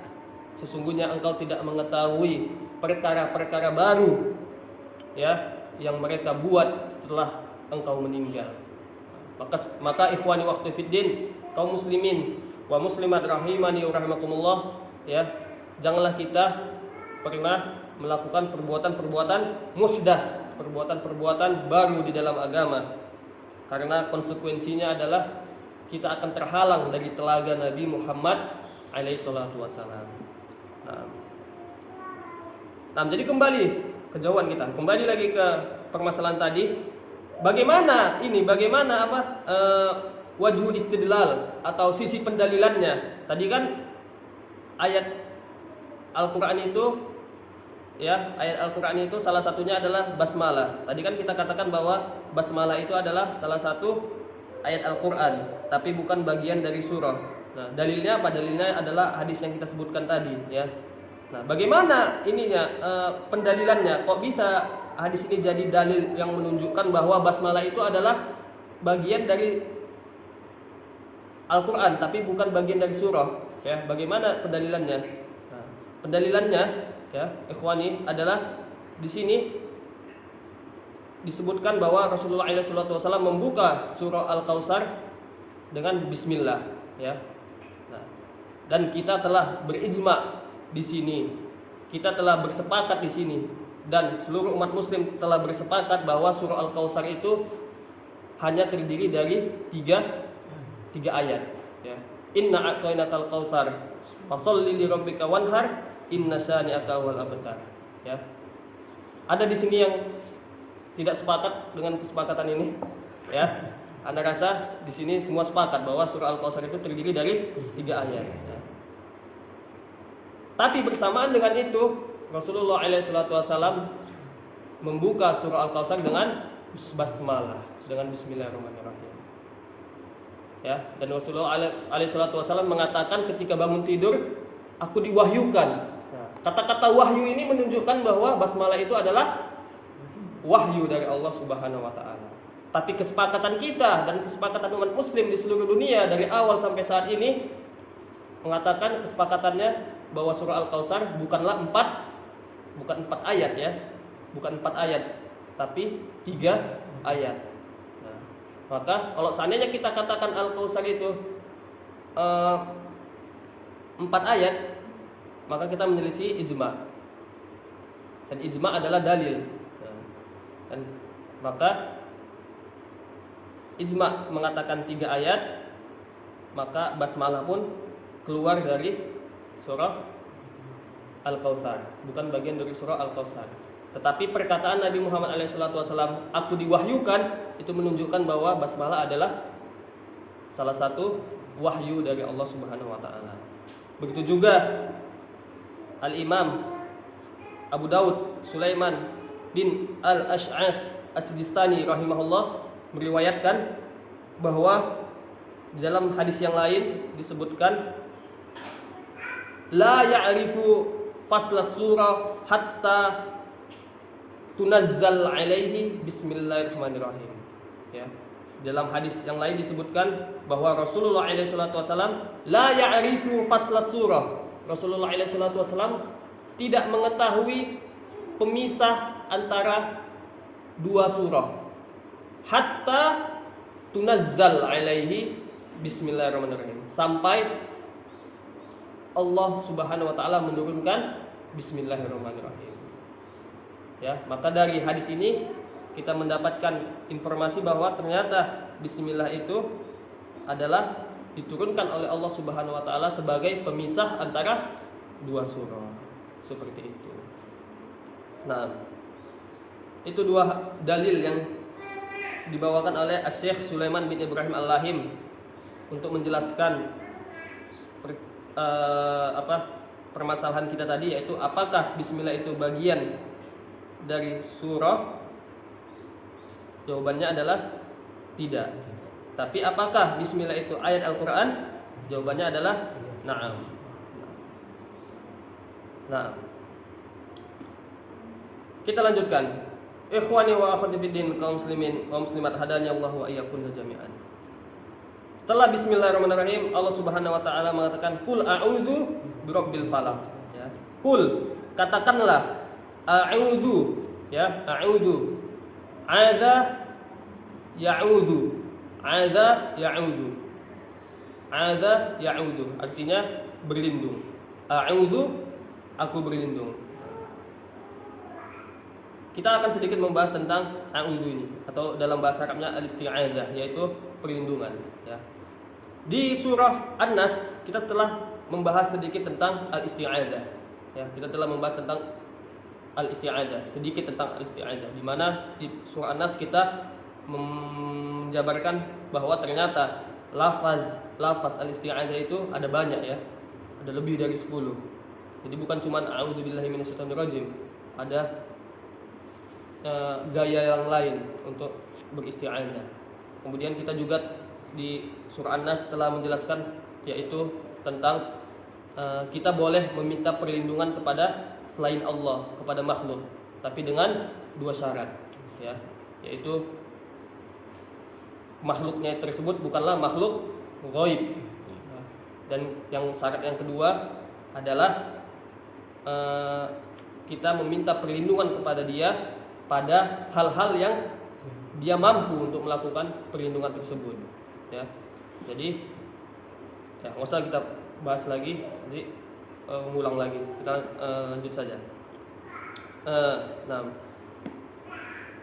Sesungguhnya engkau tidak mengetahui perkara-perkara baru, ya, yang mereka buat setelah engkau meninggal. Maka ikhwani waqti fiddin, kaum muslimin wa muslimat rahimani wa rahimakumullah, ya, janganlah kita pernah melakukan perbuatan-perbuatan muhdats, perbuatan-perbuatan baru di dalam agama. Karena konsekuensinya adalah kita akan terhalang dari telaga Nabi Muhammad alaihi salatu wasallam. Nah, jadi kembali kejauhan kita. Kembali lagi ke permasalahan tadi. Bagaimana wajhu istidlal atau sisi pendalilannya? Tadi kan ayat Al-Qur'an itu ayat Al-Qur'an itu salah satunya adalah basmalah. Tadi kan kita katakan bahwa basmalah itu adalah salah satu ayat Al-Qur'an, tapi bukan bagian dari surah. Nah, dalilnya apa? Dalilnya adalah hadis yang kita sebutkan tadi, ya. Nah, bagaimana pendalilannya? Kok bisa hadis ini jadi dalil yang menunjukkan bahwa basmalah itu adalah bagian dari Al-Qur'an tapi bukan bagian dari surah, ya. Bagaimana pendalilannya? Nah, pendalilannya, ya, ikhwani, adalah di sini disebutkan bahwa Rasulullah SAW membuka surah Al-Kautsar dengan bismillah, ya. Nah, dan kita telah berijma di sini. Kita telah bersepakat di sini dan seluruh umat muslim telah bersepakat bahwa surah Al-Kautsar itu hanya terdiri dari tiga ayat, ya. Inna a'tainakal kautsar fasholli li rabbika wanhar inna syani'aka wal abtar, ya. Ada di sini yang tidak sepakat dengan kesepakatan ini, ya. Anda rasa di sini semua sepakat bahwa surah Al-Kautsar itu terdiri dari 3 ayat, ya. Tapi bersamaan dengan itu Rasulullah SAW membuka surah Al-Kautsar dengan basmalah, dengan bismillahirrahmanirrahim, ya. Dan Rasulullah SAW mengatakan ketika bangun tidur, aku diwahyukan. Nah, kata-kata wahyu ini menunjukkan bahwa basmalah itu adalah wahyu dari Allah Subhanahu wa taala. Tapi kesepakatan kita dan kesepakatan umat muslim di seluruh dunia dari awal sampai saat ini mengatakan kesepakatannya bahwa surah Al-Kautsar bukanlah 4 ayat, ya. Bukan 4 ayat, tapi 3 ayat. Nah, maka kalau seandainya kita katakan Al-Kautsar itu 4 ayat, maka kita menyelisih ijma. Dan ijma adalah dalil. Dan maka ijma mengatakan 3 ayat, maka basmalah pun keluar dari surah Al-Kautsar, bukan bagian dari surah Al-Kautsar. Tetapi perkataan Nabi Muhammad SAW, aku diwahyukan, itu menunjukkan bahwa basmalah adalah salah satu wahyu dari Allah Subhanahu wa taala. Begitu juga Al-Imam Abu Daud Sulaiman bin Al-Ash'as As-Sijistani rahimahullah meriwayatkan bahwa di dalam hadis yang lain disebutkan la ya'rifu fasla surah hatta tunazzal alaihi bismillahirrahmanirrahim, ya. Dalam hadis yang lain disebutkan bahwa Rasulullah SAW la ya'rifu fasla surah. Rasulullah SAW tidak mengetahui pemisah antara 2 surah hatta tunazzal alaihi bismillahirrahmanirrahim, sampai Allah Subhanahu wa taala menurunkan bismillahirrahmanirrahim, ya. Maka dari hadis ini kita mendapatkan informasi bahwa ternyata bismillah itu adalah diturunkan oleh Allah Subhanahu wa taala sebagai pemisah antara 2 surah. Seperti itu. Nah, itu 2 dalil yang dibawakan oleh Syekh Sulaiman bin Ibrahim Al-Lahim untuk menjelaskan permasalahan kita tadi, yaitu apakah bismillah itu bagian dari surah? Jawabannya adalah tidak. Tapi apakah bismillah itu ayat Al-Qur'an? Jawabannya adalah na'am. Nah, kita lanjutkan. Ikhwani wa akhwati fiddin, kaum muslimin wa muslimat, hadani Allah wa iyyakum jami'an. Setelah bismillahirrahmanirrahim, Allah Subhanahu wa taala mengatakan qul a'udzu birabbil falaq, ya. Qul, katakanlah, a'udzu, ya, a'udzu. Adza ya'udzu. Adza ya'udzu. Adza ya'udzu artinya berlindung. A'udzu, aku berlindung. Kita akan sedikit membahas tentang a'udzu ini, atau dalam bahasa Arabnya al-isti'adzah, yaitu perlindungan, ya. Di surah An-Nas kita telah membahas sedikit tentang al-isti'adzah, ya. Kita telah membahas tentang al-isti'adzah, sedikit tentang al-isti'adzah, di mana di surah An-Nas kita menjabarkan bahwa ternyata lafaz al-isti'adzah itu ada banyak ya. Ada lebih dari 10. Jadi bukan cuma a'udzubillahi minasyaitonirrajim, ada gaya yang lain untuk beristi'adzah. Kemudian kita juga di surah An-Nas telah menjelaskan yaitu tentang kita boleh meminta perlindungan kepada selain Allah, kepada makhluk, tapi dengan 2 syarat ya, yaitu makhluknya tersebut bukanlah makhluk ghaib. Dan yang syarat yang kedua adalah kita meminta perlindungan kepada dia pada hal-hal yang dia mampu untuk melakukan perlindungan tersebut ya. Jadi ya nggak usah kita bahas lagi, jadi ngulang lagi, kita lanjut saja. Nah,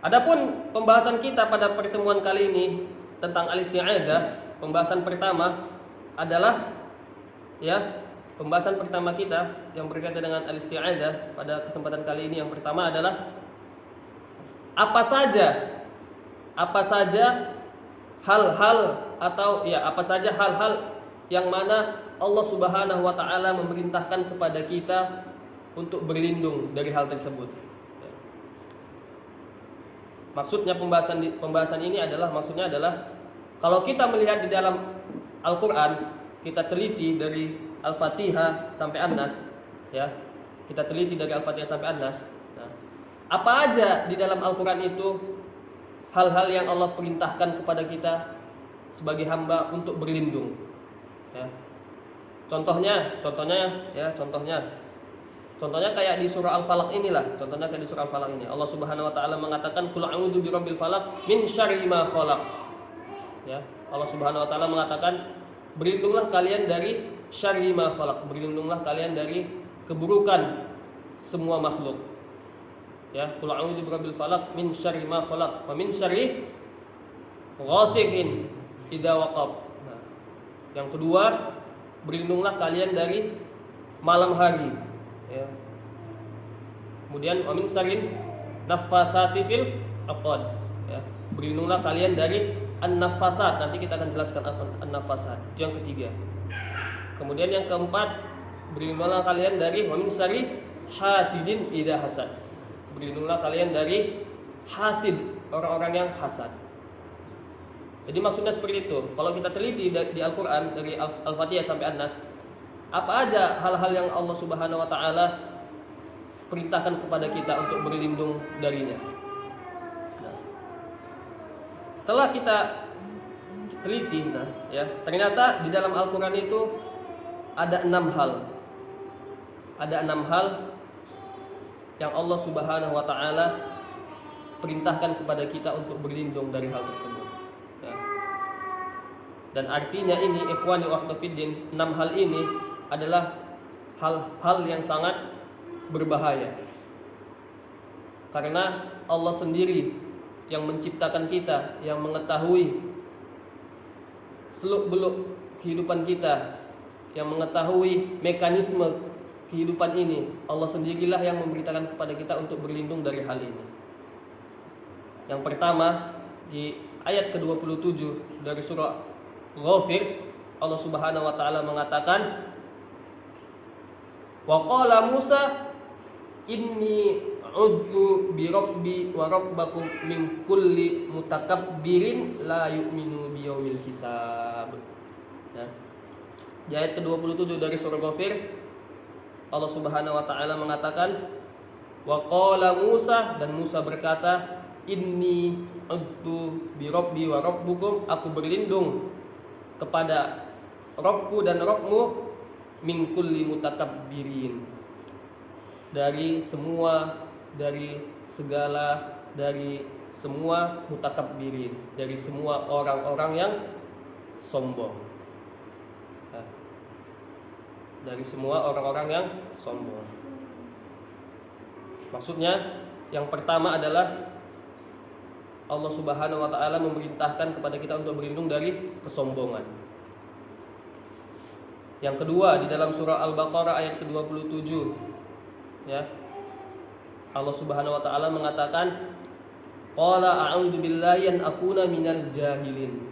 adapun pembahasan kita pada pertemuan kali ini tentang al-isti'adzah, pembahasan pertama adalah ya, pembahasan pertama kita yang berkaitan dengan al-isti'adzah pada kesempatan kali ini yang pertama adalah apa saja hal-hal atau ya apa saja hal-hal yang mana Allah Subhanahu wa taala memerintahkan kepada kita untuk berlindung dari hal tersebut. Maksudnya pembahasan ini adalah kalau kita melihat di dalam Al-Qur'an, kita teliti dari Al-Fatihah sampai An-Nas ya. Kita teliti dari Al-Fatihah sampai An-Nas. Nah, apa aja di dalam Al-Qur'an itu hal-hal yang Allah perintahkan kepada kita sebagai hamba untuk berlindung ya. Contohnya kayak di surah Al-Falaq inilah. Contohnya kayak di surah Al-Falaq ini. Allah Subhanahu wa taala mengatakan qul a'udzu birabbil falaq min syarri ma khalaq. Ya, Allah Subhanahu wa taala mengatakan berlindunglah kalian dari syarri ma khalaq. Berlindunglah kalian dari keburukan semua makhluk. Ya, qul a'udzu birabbil falaq min syarri ma khalaq wa min syarri ghasiqin idza waqab. Nah, yang kedua, berlindunglah kalian dari malam hari ya. Kemudian wa min syarri naffatsati fil 'uqad ya. Berlindunglah kalian dari an-naffatsat. Nanti kita akan jelaskan apa an-naffatsat. Itu yang ketiga. Kemudian yang keempat, berlindunglah kalian dari wa min syarri hasidin idza hasad. Berlindunglah kalian dari hasid, orang-orang yang hasad. Jadi maksudnya seperti itu. Kalau kita teliti di Al-Qur'an dari Al-Fatihah sampai An-Nas, apa aja hal-hal yang Allah Subhanahu wa taala perintahkan kepada kita untuk berlindung darinya. Nah, setelah kita teliti, ternyata di dalam Al-Qur'an itu ada 6 hal. Ada 6 hal yang Allah Subhanahu wa taala perintahkan kepada kita untuk berlindung dari hal tersebut. Ya. Dan artinya ini ikhwani wa akhwatiddin, 6 hal ini adalah hal-hal yang sangat berbahaya. Karena Allah sendiri yang menciptakan kita, yang mengetahui seluk-beluk kehidupan kita, yang mengetahui mekanisme kehidupan ini. Allah sendirilah yang memberitakan kepada kita untuk berlindung dari hal ini. Yang pertama, di ayat ke-27 dari surah Ghafir, Allah Subhanahu wa taala mengatakan, wa qala Musa inni a'udzu bi rabbi wa rabbakum min kulli mutakabbirin la yu'minu biyaumil hisab. Ya. Di ayat ke-27 dari surah Ghafir, Allah Subhanahu wa taala mengatakan, wa qala Musa, dan Musa berkata, inni a'udzu bi rabbi wa rabbukum, aku berlindung kepada Rabbku dan Rabbmu, min kulli mutakabbirin, dari semua mutakabbirin, dari semua orang-orang yang sombong. Dari semua orang-orang yang sombong. Maksudnya yang pertama adalah Allah Subhanahu wa taala memerintahkan kepada kita untuk berlindung dari kesombongan. Yang kedua, di dalam surah Al-Baqarah ayat ke-27 ya, Allah Subhanahu wa taala mengatakan, Qala a'udzu billahi an akuna minal jahilin.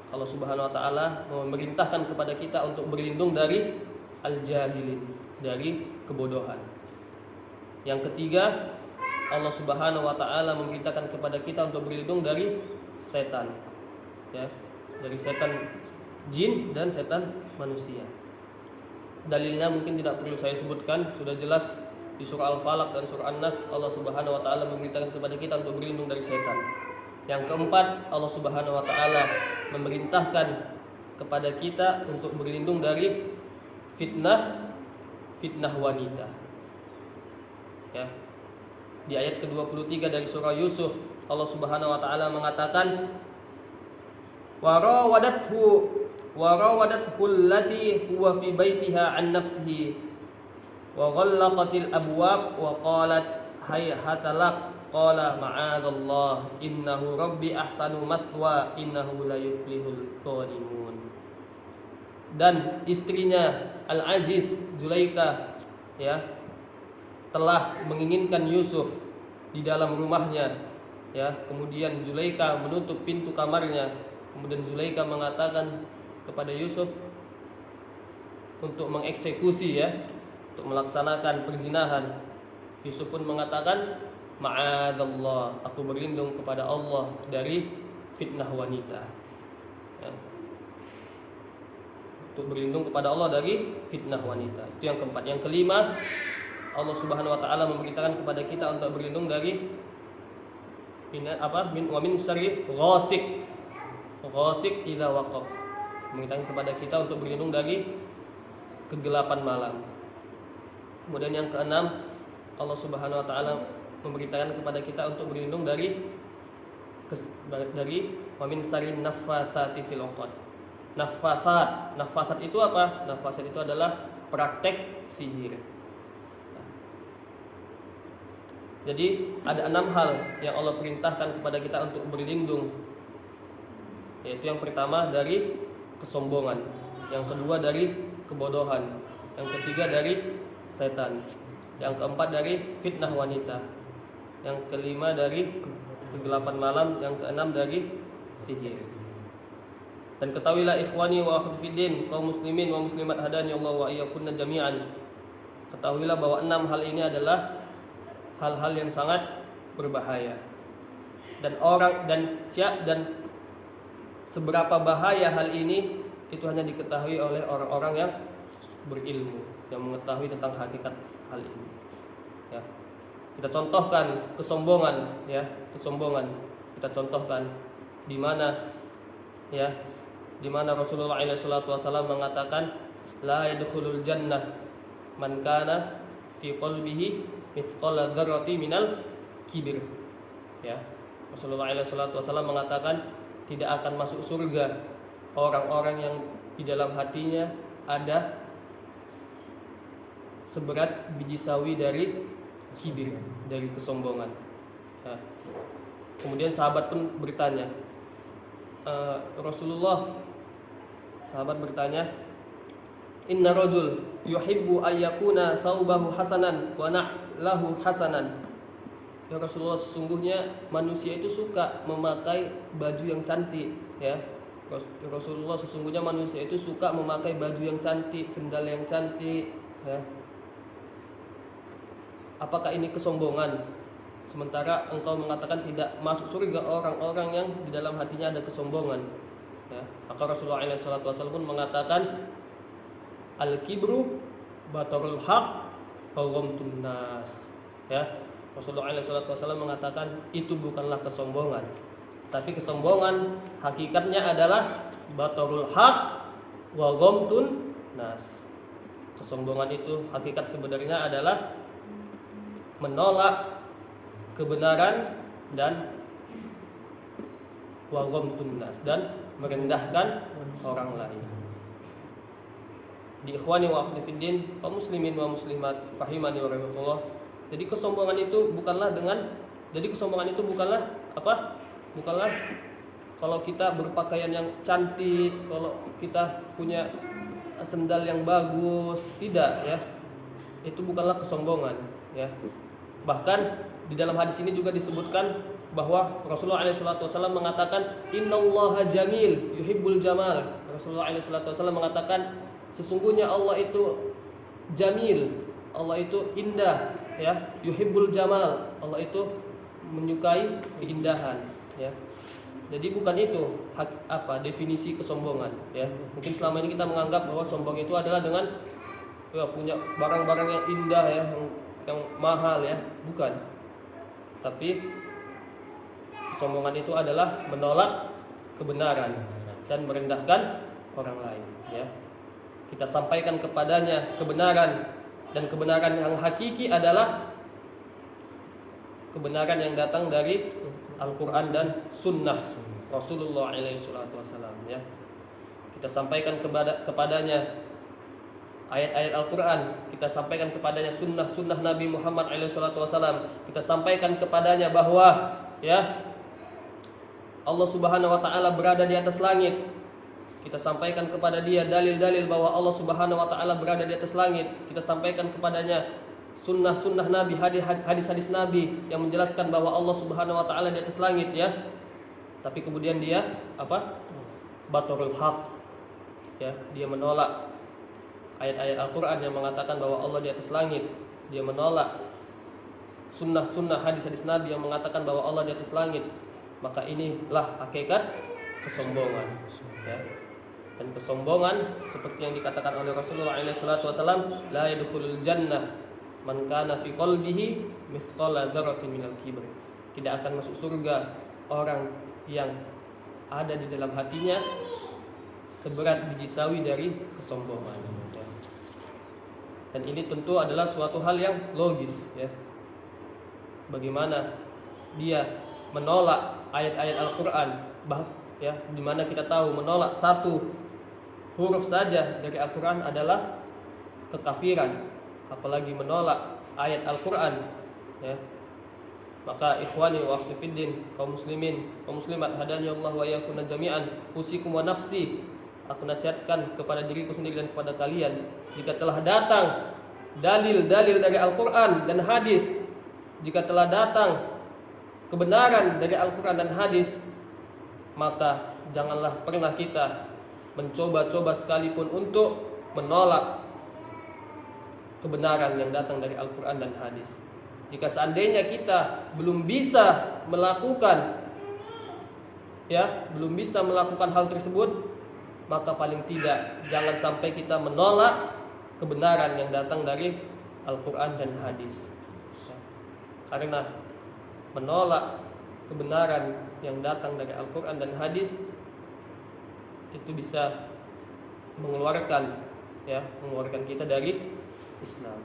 Allah Subhanahu wa taala memerintahkan kepada kita untuk berlindung dari al-jahilin, dari kebodohan. Yang ketiga, Allah Subhanahu wa taala memerintahkan kepada kita untuk berlindung dari setan. Ya, dari setan jin dan setan manusia. Dalilnya mungkin tidak perlu saya sebutkan, sudah jelas di surah Al-Falaq dan surah An-Nas. Allah Subhanahu wa taala memerintahkan kepada kita untuk berlindung dari setan. Yang keempat, Allah Subhanahu wa taala memerintahkan kepada kita untuk berlindung dari fitnah wanita. Ya. Di ayat ke-23 dari surah Yusuf, Allah Subhanahu wa taala mengatakan warawadathu allati huwa fi baitiha an nafsihi wa ghallaqatil abwab wa qalat hayhata lak qala ma'adallah innahu rabbi ahsanu mathwa innahu la yuflihul dhalimun. Dan istrinya Al-Aziz Zulaikha ya telah menginginkan Yusuf di dalam rumahnya ya. Kemudian Zulaikha menutup pintu kamarnya. Kemudian Zulaikha mengatakan kepada Yusuf untuk mengeksekusi ya, untuk melaksanakan perzinahan. Yusuf pun mengatakan ma'adallah, aku berlindung kepada Allah dari fitnah wanita ya. Untuk berlindung kepada Allah dari fitnah wanita. Itu yang keempat. Yang kelima, Allah Subhanahu wa taala memerintahkan kepada kita untuk berlindung dari min syarri ghasik idza waqab. Memerintahkan kepada kita untuk berlindung dari kegelapan malam. Kemudian yang keenam, Allah Subhanahu wa taala memerintahkan kepada kita untuk berlindung dari wa min syarri naffatsati fil 'uqad. Nafasat itu apa? Nafasat itu adalah praktek sihir. Jadi ada 6 hal yang Allah perintahkan kepada kita untuk berlindung. Yaitu yang pertama dari kesombongan, yang kedua dari kebodohan, yang ketiga dari setan, yang keempat dari fitnah wanita, yang kelima dari kegelapan malam, yang keenam dari sihir. Dan ketahuilah ikhwani wa akhwati fiddin, kaum muslimin wa muslimat hadani Allah wa iyyakunna jami'an. Ketahuilah bahwa 6 hal ini adalah hal-hal yang sangat berbahaya. Dan seberapa bahaya hal ini itu hanya diketahui oleh orang-orang yang berilmu, yang mengetahui tentang hakikat hal ini. Ya. Kita contohkan kesombongan, ya, kesombongan. Kita contohkan di mana ya, di mana Rasulullah SAW mengatakan la yadkhulul jannah man kana fi qalbihi mithqala dzarrati minal kibir. Ya. Rasulullah SAW mengatakan tidak akan masuk surga orang-orang yang di dalam hatinya ada seberat biji sawi dari kibir, dari kesombongan. Ya. Kemudian sahabat pun bertanya, Rasulullah, sahabat bertanya, inna rajul yuhibbu ayyakuna thawbahu hasanan wa na'lahu hasanan. Ya Rasulullah, sesungguhnya manusia itu suka memakai baju yang cantik, ya. Rasulullah, sesungguhnya manusia itu suka memakai baju yang cantik, sendal yang cantik, ya. Apakah ini kesombongan? Sementara engkau mengatakan tidak masuk surga orang-orang yang di dalam hatinya ada kesombongan. Ya. Maka Rasulullah SAW pun mengatakan al-kibru batarul haq wa ghamtun nas. Ya. Rasulullah SAW mengatakan itu bukanlah kesombongan, tapi kesombongan hakikatnya adalah batarul haq wa ghamtun nas. Kesombongan itu hakikat sebenarnya adalah menolak kebenaran dan wa ghamtun nas, dan merendahkan orang lain. Di ikhwani wa akhwati fiddin, kaum muslimin wa muslimat rahimani wa rahimakumullah. Jadi kesombongan itu bukanlah apa? Bukanlah kalau kita berpakaian yang cantik, kalau kita punya sendal yang bagus, tidak ya. Itu bukanlah kesombongan ya. Bahkan di dalam hadis ini juga disebutkan bahwa Rasulullah SAW mengatakan innallaha jamil yuhibbul jamal. Rasulullah SAW mengatakan sesungguhnya Allah itu jamil, Allah itu indah, ya, yuhibbul jamal, Allah itu menyukai keindahan, ya. Jadi bukan itu definisi kesombongan, ya. Mungkin selama ini kita menganggap bahwa sombong itu adalah dengan punya barang-barang yang indah, ya, yang mahal, ya. Bukan. Tapi kesombongan itu adalah menolak kebenaran dan merendahkan orang lain, ya. Kita sampaikan kepadanya kebenaran, dan kebenaran yang hakiki adalah kebenaran yang datang dari Al-Quran dan Sunnah Rasulullah SAW, ya. Kita sampaikan kepadanya ayat-ayat Al-Quran, kita sampaikan kepadanya sunnah Nabi Muhammad SAW. Kita sampaikan kepadanya bahwa, ya, Allah Subhanahu Wa Taala berada di atas langit. Kita sampaikan kepada dia dalil-dalil bahwa Allah Subhanahu Wa Taala berada di atas langit. Kita sampaikan kepadanya sunnah Nabi, hadis-hadis Nabi yang menjelaskan bahwa Allah Subhanahu Wa Taala di atas langit, ya. Tapi kemudian dia batorul haq, ya, dia menolak ayat-ayat Al-Quran yang mengatakan bahwa Allah di atas langit. Dia menolak sunnah hadis-hadis Nabi yang mengatakan bahwa Allah di atas langit. Maka inilah hakikat kesombongan, ya. Dan kesombongan seperti yang dikatakan oleh Rasulullah SAW, la yadkhulul jannah man kana fi qalbihi mithqala dzarratin minal kibr. Tidak akan masuk surga orang yang ada di dalam hatinya seberat biji sawi dari kesombongan, ya. Dan ini tentu adalah suatu hal yang logis, ya. Bagaimana dia menolak ayat-ayat Al-Quran, ya, di mana kita tahu menolak satu huruf saja dari Al-Quran adalah kekafiran, apalagi menolak ayat Al-Quran, ya. Maka ikhwani wa akhwati fiddin, kaum muslimin, kaum muslimat, hadani Allah wa iyyakum jami'an, usikum wa nafsi, aku nasihatkan kepada diriku sendiri dan kepada kalian, jika telah datang dalil-dalil dari Al-Quran dan hadis, jika telah datang kebenaran dari Al-Quran dan hadis, maka janganlah pernah kita mencoba-coba sekalipun untuk menolak kebenaran yang datang dari Al-Quran dan hadis. Jika seandainya kita belum bisa melakukan hal tersebut, maka paling tidak jangan sampai kita menolak kebenaran yang datang dari Al-Quran dan hadis. Karena menolak kebenaran yang datang dari Al-Quran dan hadis itu bisa mengeluarkan kita dari Islam.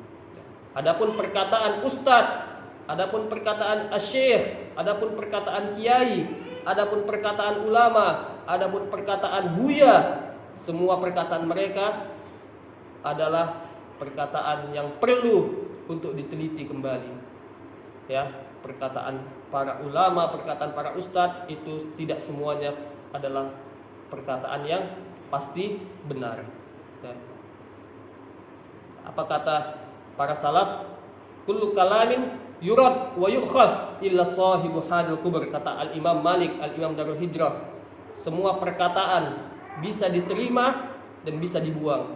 Adapun perkataan ustadz, adapun perkataan asyikh, adapun perkataan kiai, adapun perkataan ulama, adapun perkataan buya, semua perkataan mereka adalah perkataan yang perlu untuk diteliti kembali, ya. Perkataan para ulama, perkataan para ustadz itu tidak semuanya adalah perkataan yang pasti benar, ya. Apa kata para salaf? Kullu kalamin yurad wa yu'khadh illa sahibu hadil kubur, kata Al-Imam Malik, Al-Imam Darul Hijrah. Semua perkataan bisa diterima dan bisa dibuang.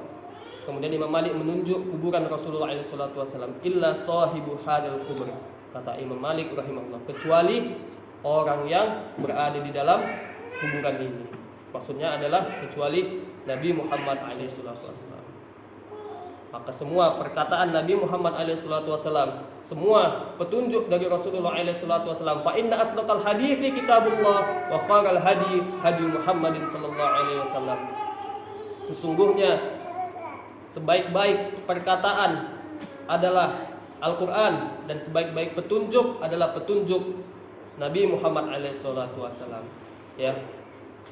Kemudian Imam Malik menunjuk kuburan Rasulullah SAW, illa sahibu hadil kubur, kata Imam Malik rahimahullah, kecuali orang yang berada di dalam kuburan ini. Maksudnya adalah kecuali Nabi Muhammad SAW. Maka semua perkataan Nabi Muhammad SAW, semua petunjuk dari Rasulullah SAW, fa inna asdaqal hadithi kitabullah wa khairal hadi Muhammadin sallallahu alaihi wasallam. Sesungguhnya sebaik-baik perkataan adalah Al-Quran, dan sebaik-baik petunjuk adalah petunjuk Nabi Muhammad SAW, ya.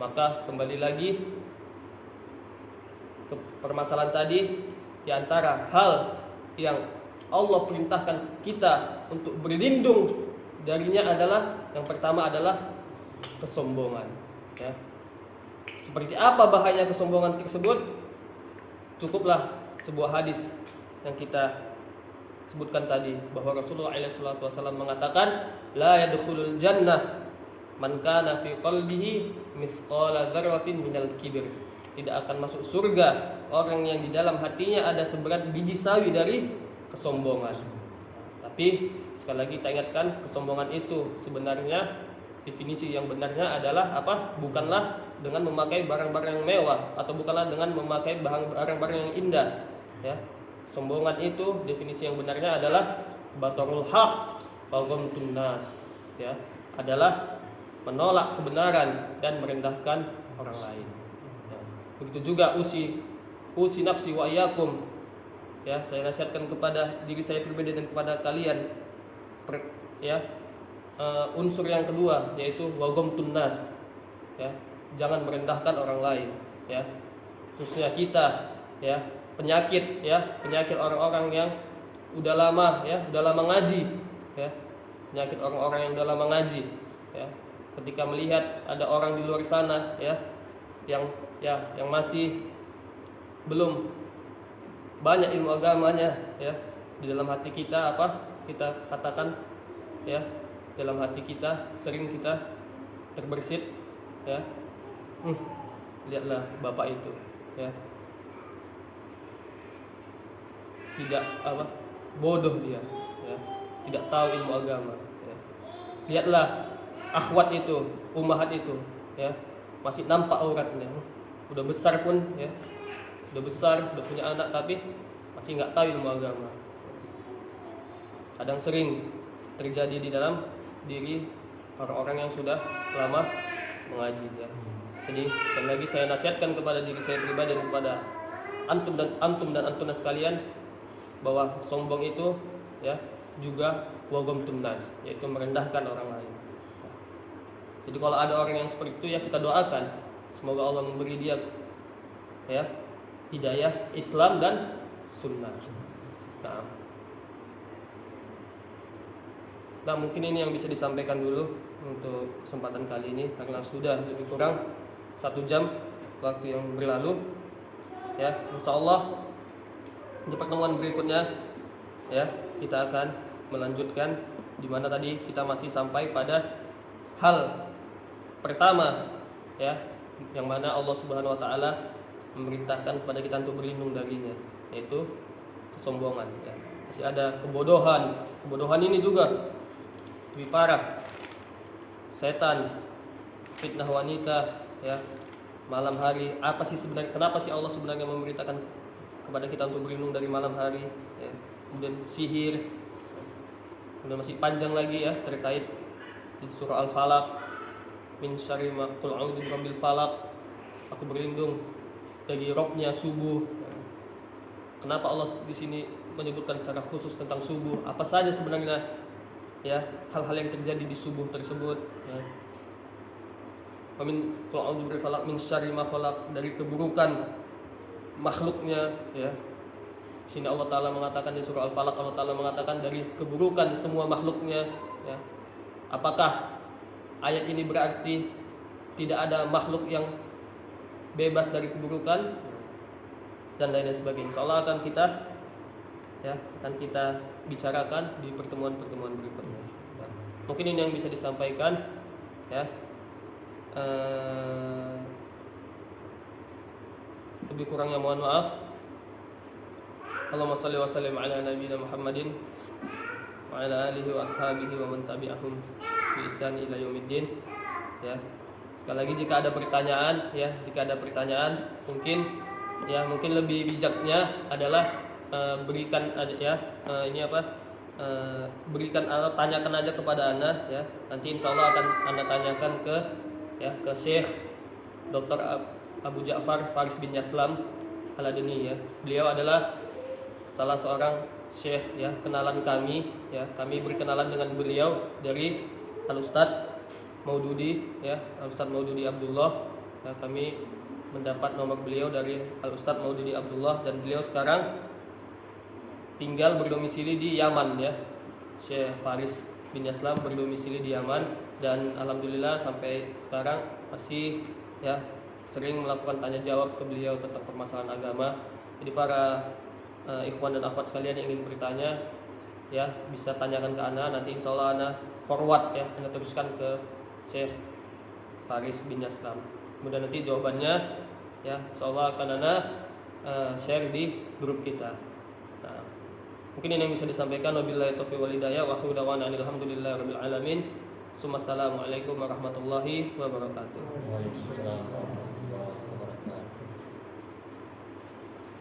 Maka kembali lagi ke permasalahan tadi, di antara hal yang Allah perintahkan kita untuk berlindung darinya adalah, yang pertama adalah kesombongan, ya. Seperti apa bahaya kesombongan tersebut? Cukuplah sebuah hadis yang kita sebutkan tadi bahwa Rasulullah SAW mengatakan la yadkhulul jannah man kana fi qalbihi mithqala dzarratin minal kibr. Tidak akan masuk surga orang yang di dalam hatinya ada seberat biji sawi dari kesombongan. Tapi sekali lagi kita ingatkan, kesombongan itu sebenarnya definisi yang benarnya adalah apa? Bukanlah dengan memakai barang-barang yang mewah atau bukanlah dengan memakai barang-barang yang indah, ya. Kesombongan itu definisi yang benarnya adalah batarul haq wa ghamtun nas, ya. Adalah menolak kebenaran dan merendahkan orang lain. Ya. Begitu juga usi nafsi wa iyyakum. Ya, saya nasihatkan kepada diri saya pribadi dan kepada kalian, unsur yang kedua yaitu wagomtun nas, ya, jangan merendahkan orang lain, ya, khususnya kita, ya, penyakit orang-orang yang udah lama ngaji, ya, penyakit orang-orang yang udah lama ngaji, ya, ketika melihat ada orang di luar sana, ya, yang masih belum banyak ilmu agamanya, ya, di dalam hati kita kita katakan, ya, dalam hati kita sering kita terbersit, ya, lihatlah bapak itu, ya, tidak bodoh dia, ya, tidak tahu ilmu agama, ya. Lihatlah akhwat itu, ummahat itu, ya, masih nampak auratnya, udah besar pun, ya, udah besar, udah punya anak tapi masih nggak tahu ilmu agama. Kadang sering terjadi di dalam diri orang-orang yang sudah lama mengaji, ya. Jadi sekali lagi saya nasihatkan kepada diri saya pribadi dan kepada antum dan antuna sekalian bahwa sombong itu, ya, juga wagomtun nas, yaitu merendahkan orang lain. Jadi kalau ada orang yang seperti itu, ya, kita doakan semoga Allah memberi dia, ya, hidayah Islam dan sunnah. Nah, mungkin ini yang bisa disampaikan dulu untuk kesempatan kali ini karena sudah lebih kurang 1 jam waktu yang berlalu, ya. Insyaallah di pertemuan berikutnya, ya, kita akan melanjutkan di mana tadi kita masih sampai pada hal pertama, ya, yang mana Allah Subhanahu wa taala memerintahkan kepada kita untuk berlindung darinya, yaitu kesombongan, ya. Masih ada kebodohan. Kebodohan ini juga lebih parah. Setan, fitnah wanita, ya, malam hari. Apa sih sebenarnya, kenapa sih Allah sebenarnya memerintahkan kepada kita untuk berlindung dari malam hari, ya. Kemudian sihir. Kemudian masih panjang lagi, ya, terkait di surah Al-Falaq, min syarri ma qul a'udzu birabbil falaq. Aku berlindung dari robnya subuh. Kenapa Allah di sini menyebutkan secara khusus tentang subuh? Apa saja sebenarnya, ya, hal-hal yang terjadi di subuh tersebut, ya. Amin qul a'udzu birabbil falaq min syarri ma khalaq, dari keburukan makhluknya, ya. Sini Allah Ta'ala mengatakan di surah Al-Falaq, Allah Ta'ala mengatakan dari keburukan semua makhluknya, ya. Apakah ayat ini berarti tidak ada makhluk yang bebas dari keburukan dan lain sebagainya? Insyaallah akan kita bicarakan di pertemuan-pertemuan berikutnya. Mungkin ini yang bisa disampaikan, ya. Lebih kurangnya mohon maaf. Allahumma shalli wa sallim ala nabiyyina Muhammadin wa ala alihi wa ashabihi wa man tabi'ahum bi ihsan ila yaumiddin, ya. Sekali lagi jika ada pertanyaan, mungkin lebih bijaknya adalah berikan tanyakan aja kepada Anda, ya. Nanti insyaallah akan Anda tanyakan ke Syekh Dr. Abu Ja'far Faris bin Yaslam Al-Adni, ya. Beliau adalah salah seorang syekh, ya, kenalan kami, ya. Kami berkenalan dengan beliau dari Al-Ustadz Maududi, ya, Al-Ustadz Maududi Abdullah, ya. Kami mendapat nomor beliau dari Al-Ustadz Maududi Abdullah dan beliau sekarang tinggal berdomisili di Yaman, ya. Syekh Faris bin Yaslam berdomisili di Yaman dan alhamdulillah sampai sekarang masih, ya, sering melakukan tanya jawab ke beliau tentang permasalahan agama. Jadi para ikhwan dan akhwat sekalian yang ingin bertanya, ya bisa tanyakan ke ana, nanti insya Allah ana forward ya, ana teruskan ke Syekh Faris bin Yaslam. Kemudian nanti jawabannya ya insya Allah akan ana share di grup kita. Nah, mungkin ini yang bisa disampaikan. Wabillahi taufiq wal hidayah wa akhiru da'wana alhamdulillahirabbil alamin. Assalamualaikum warahmatullahi wabarakatuh. Waalaikumsalam.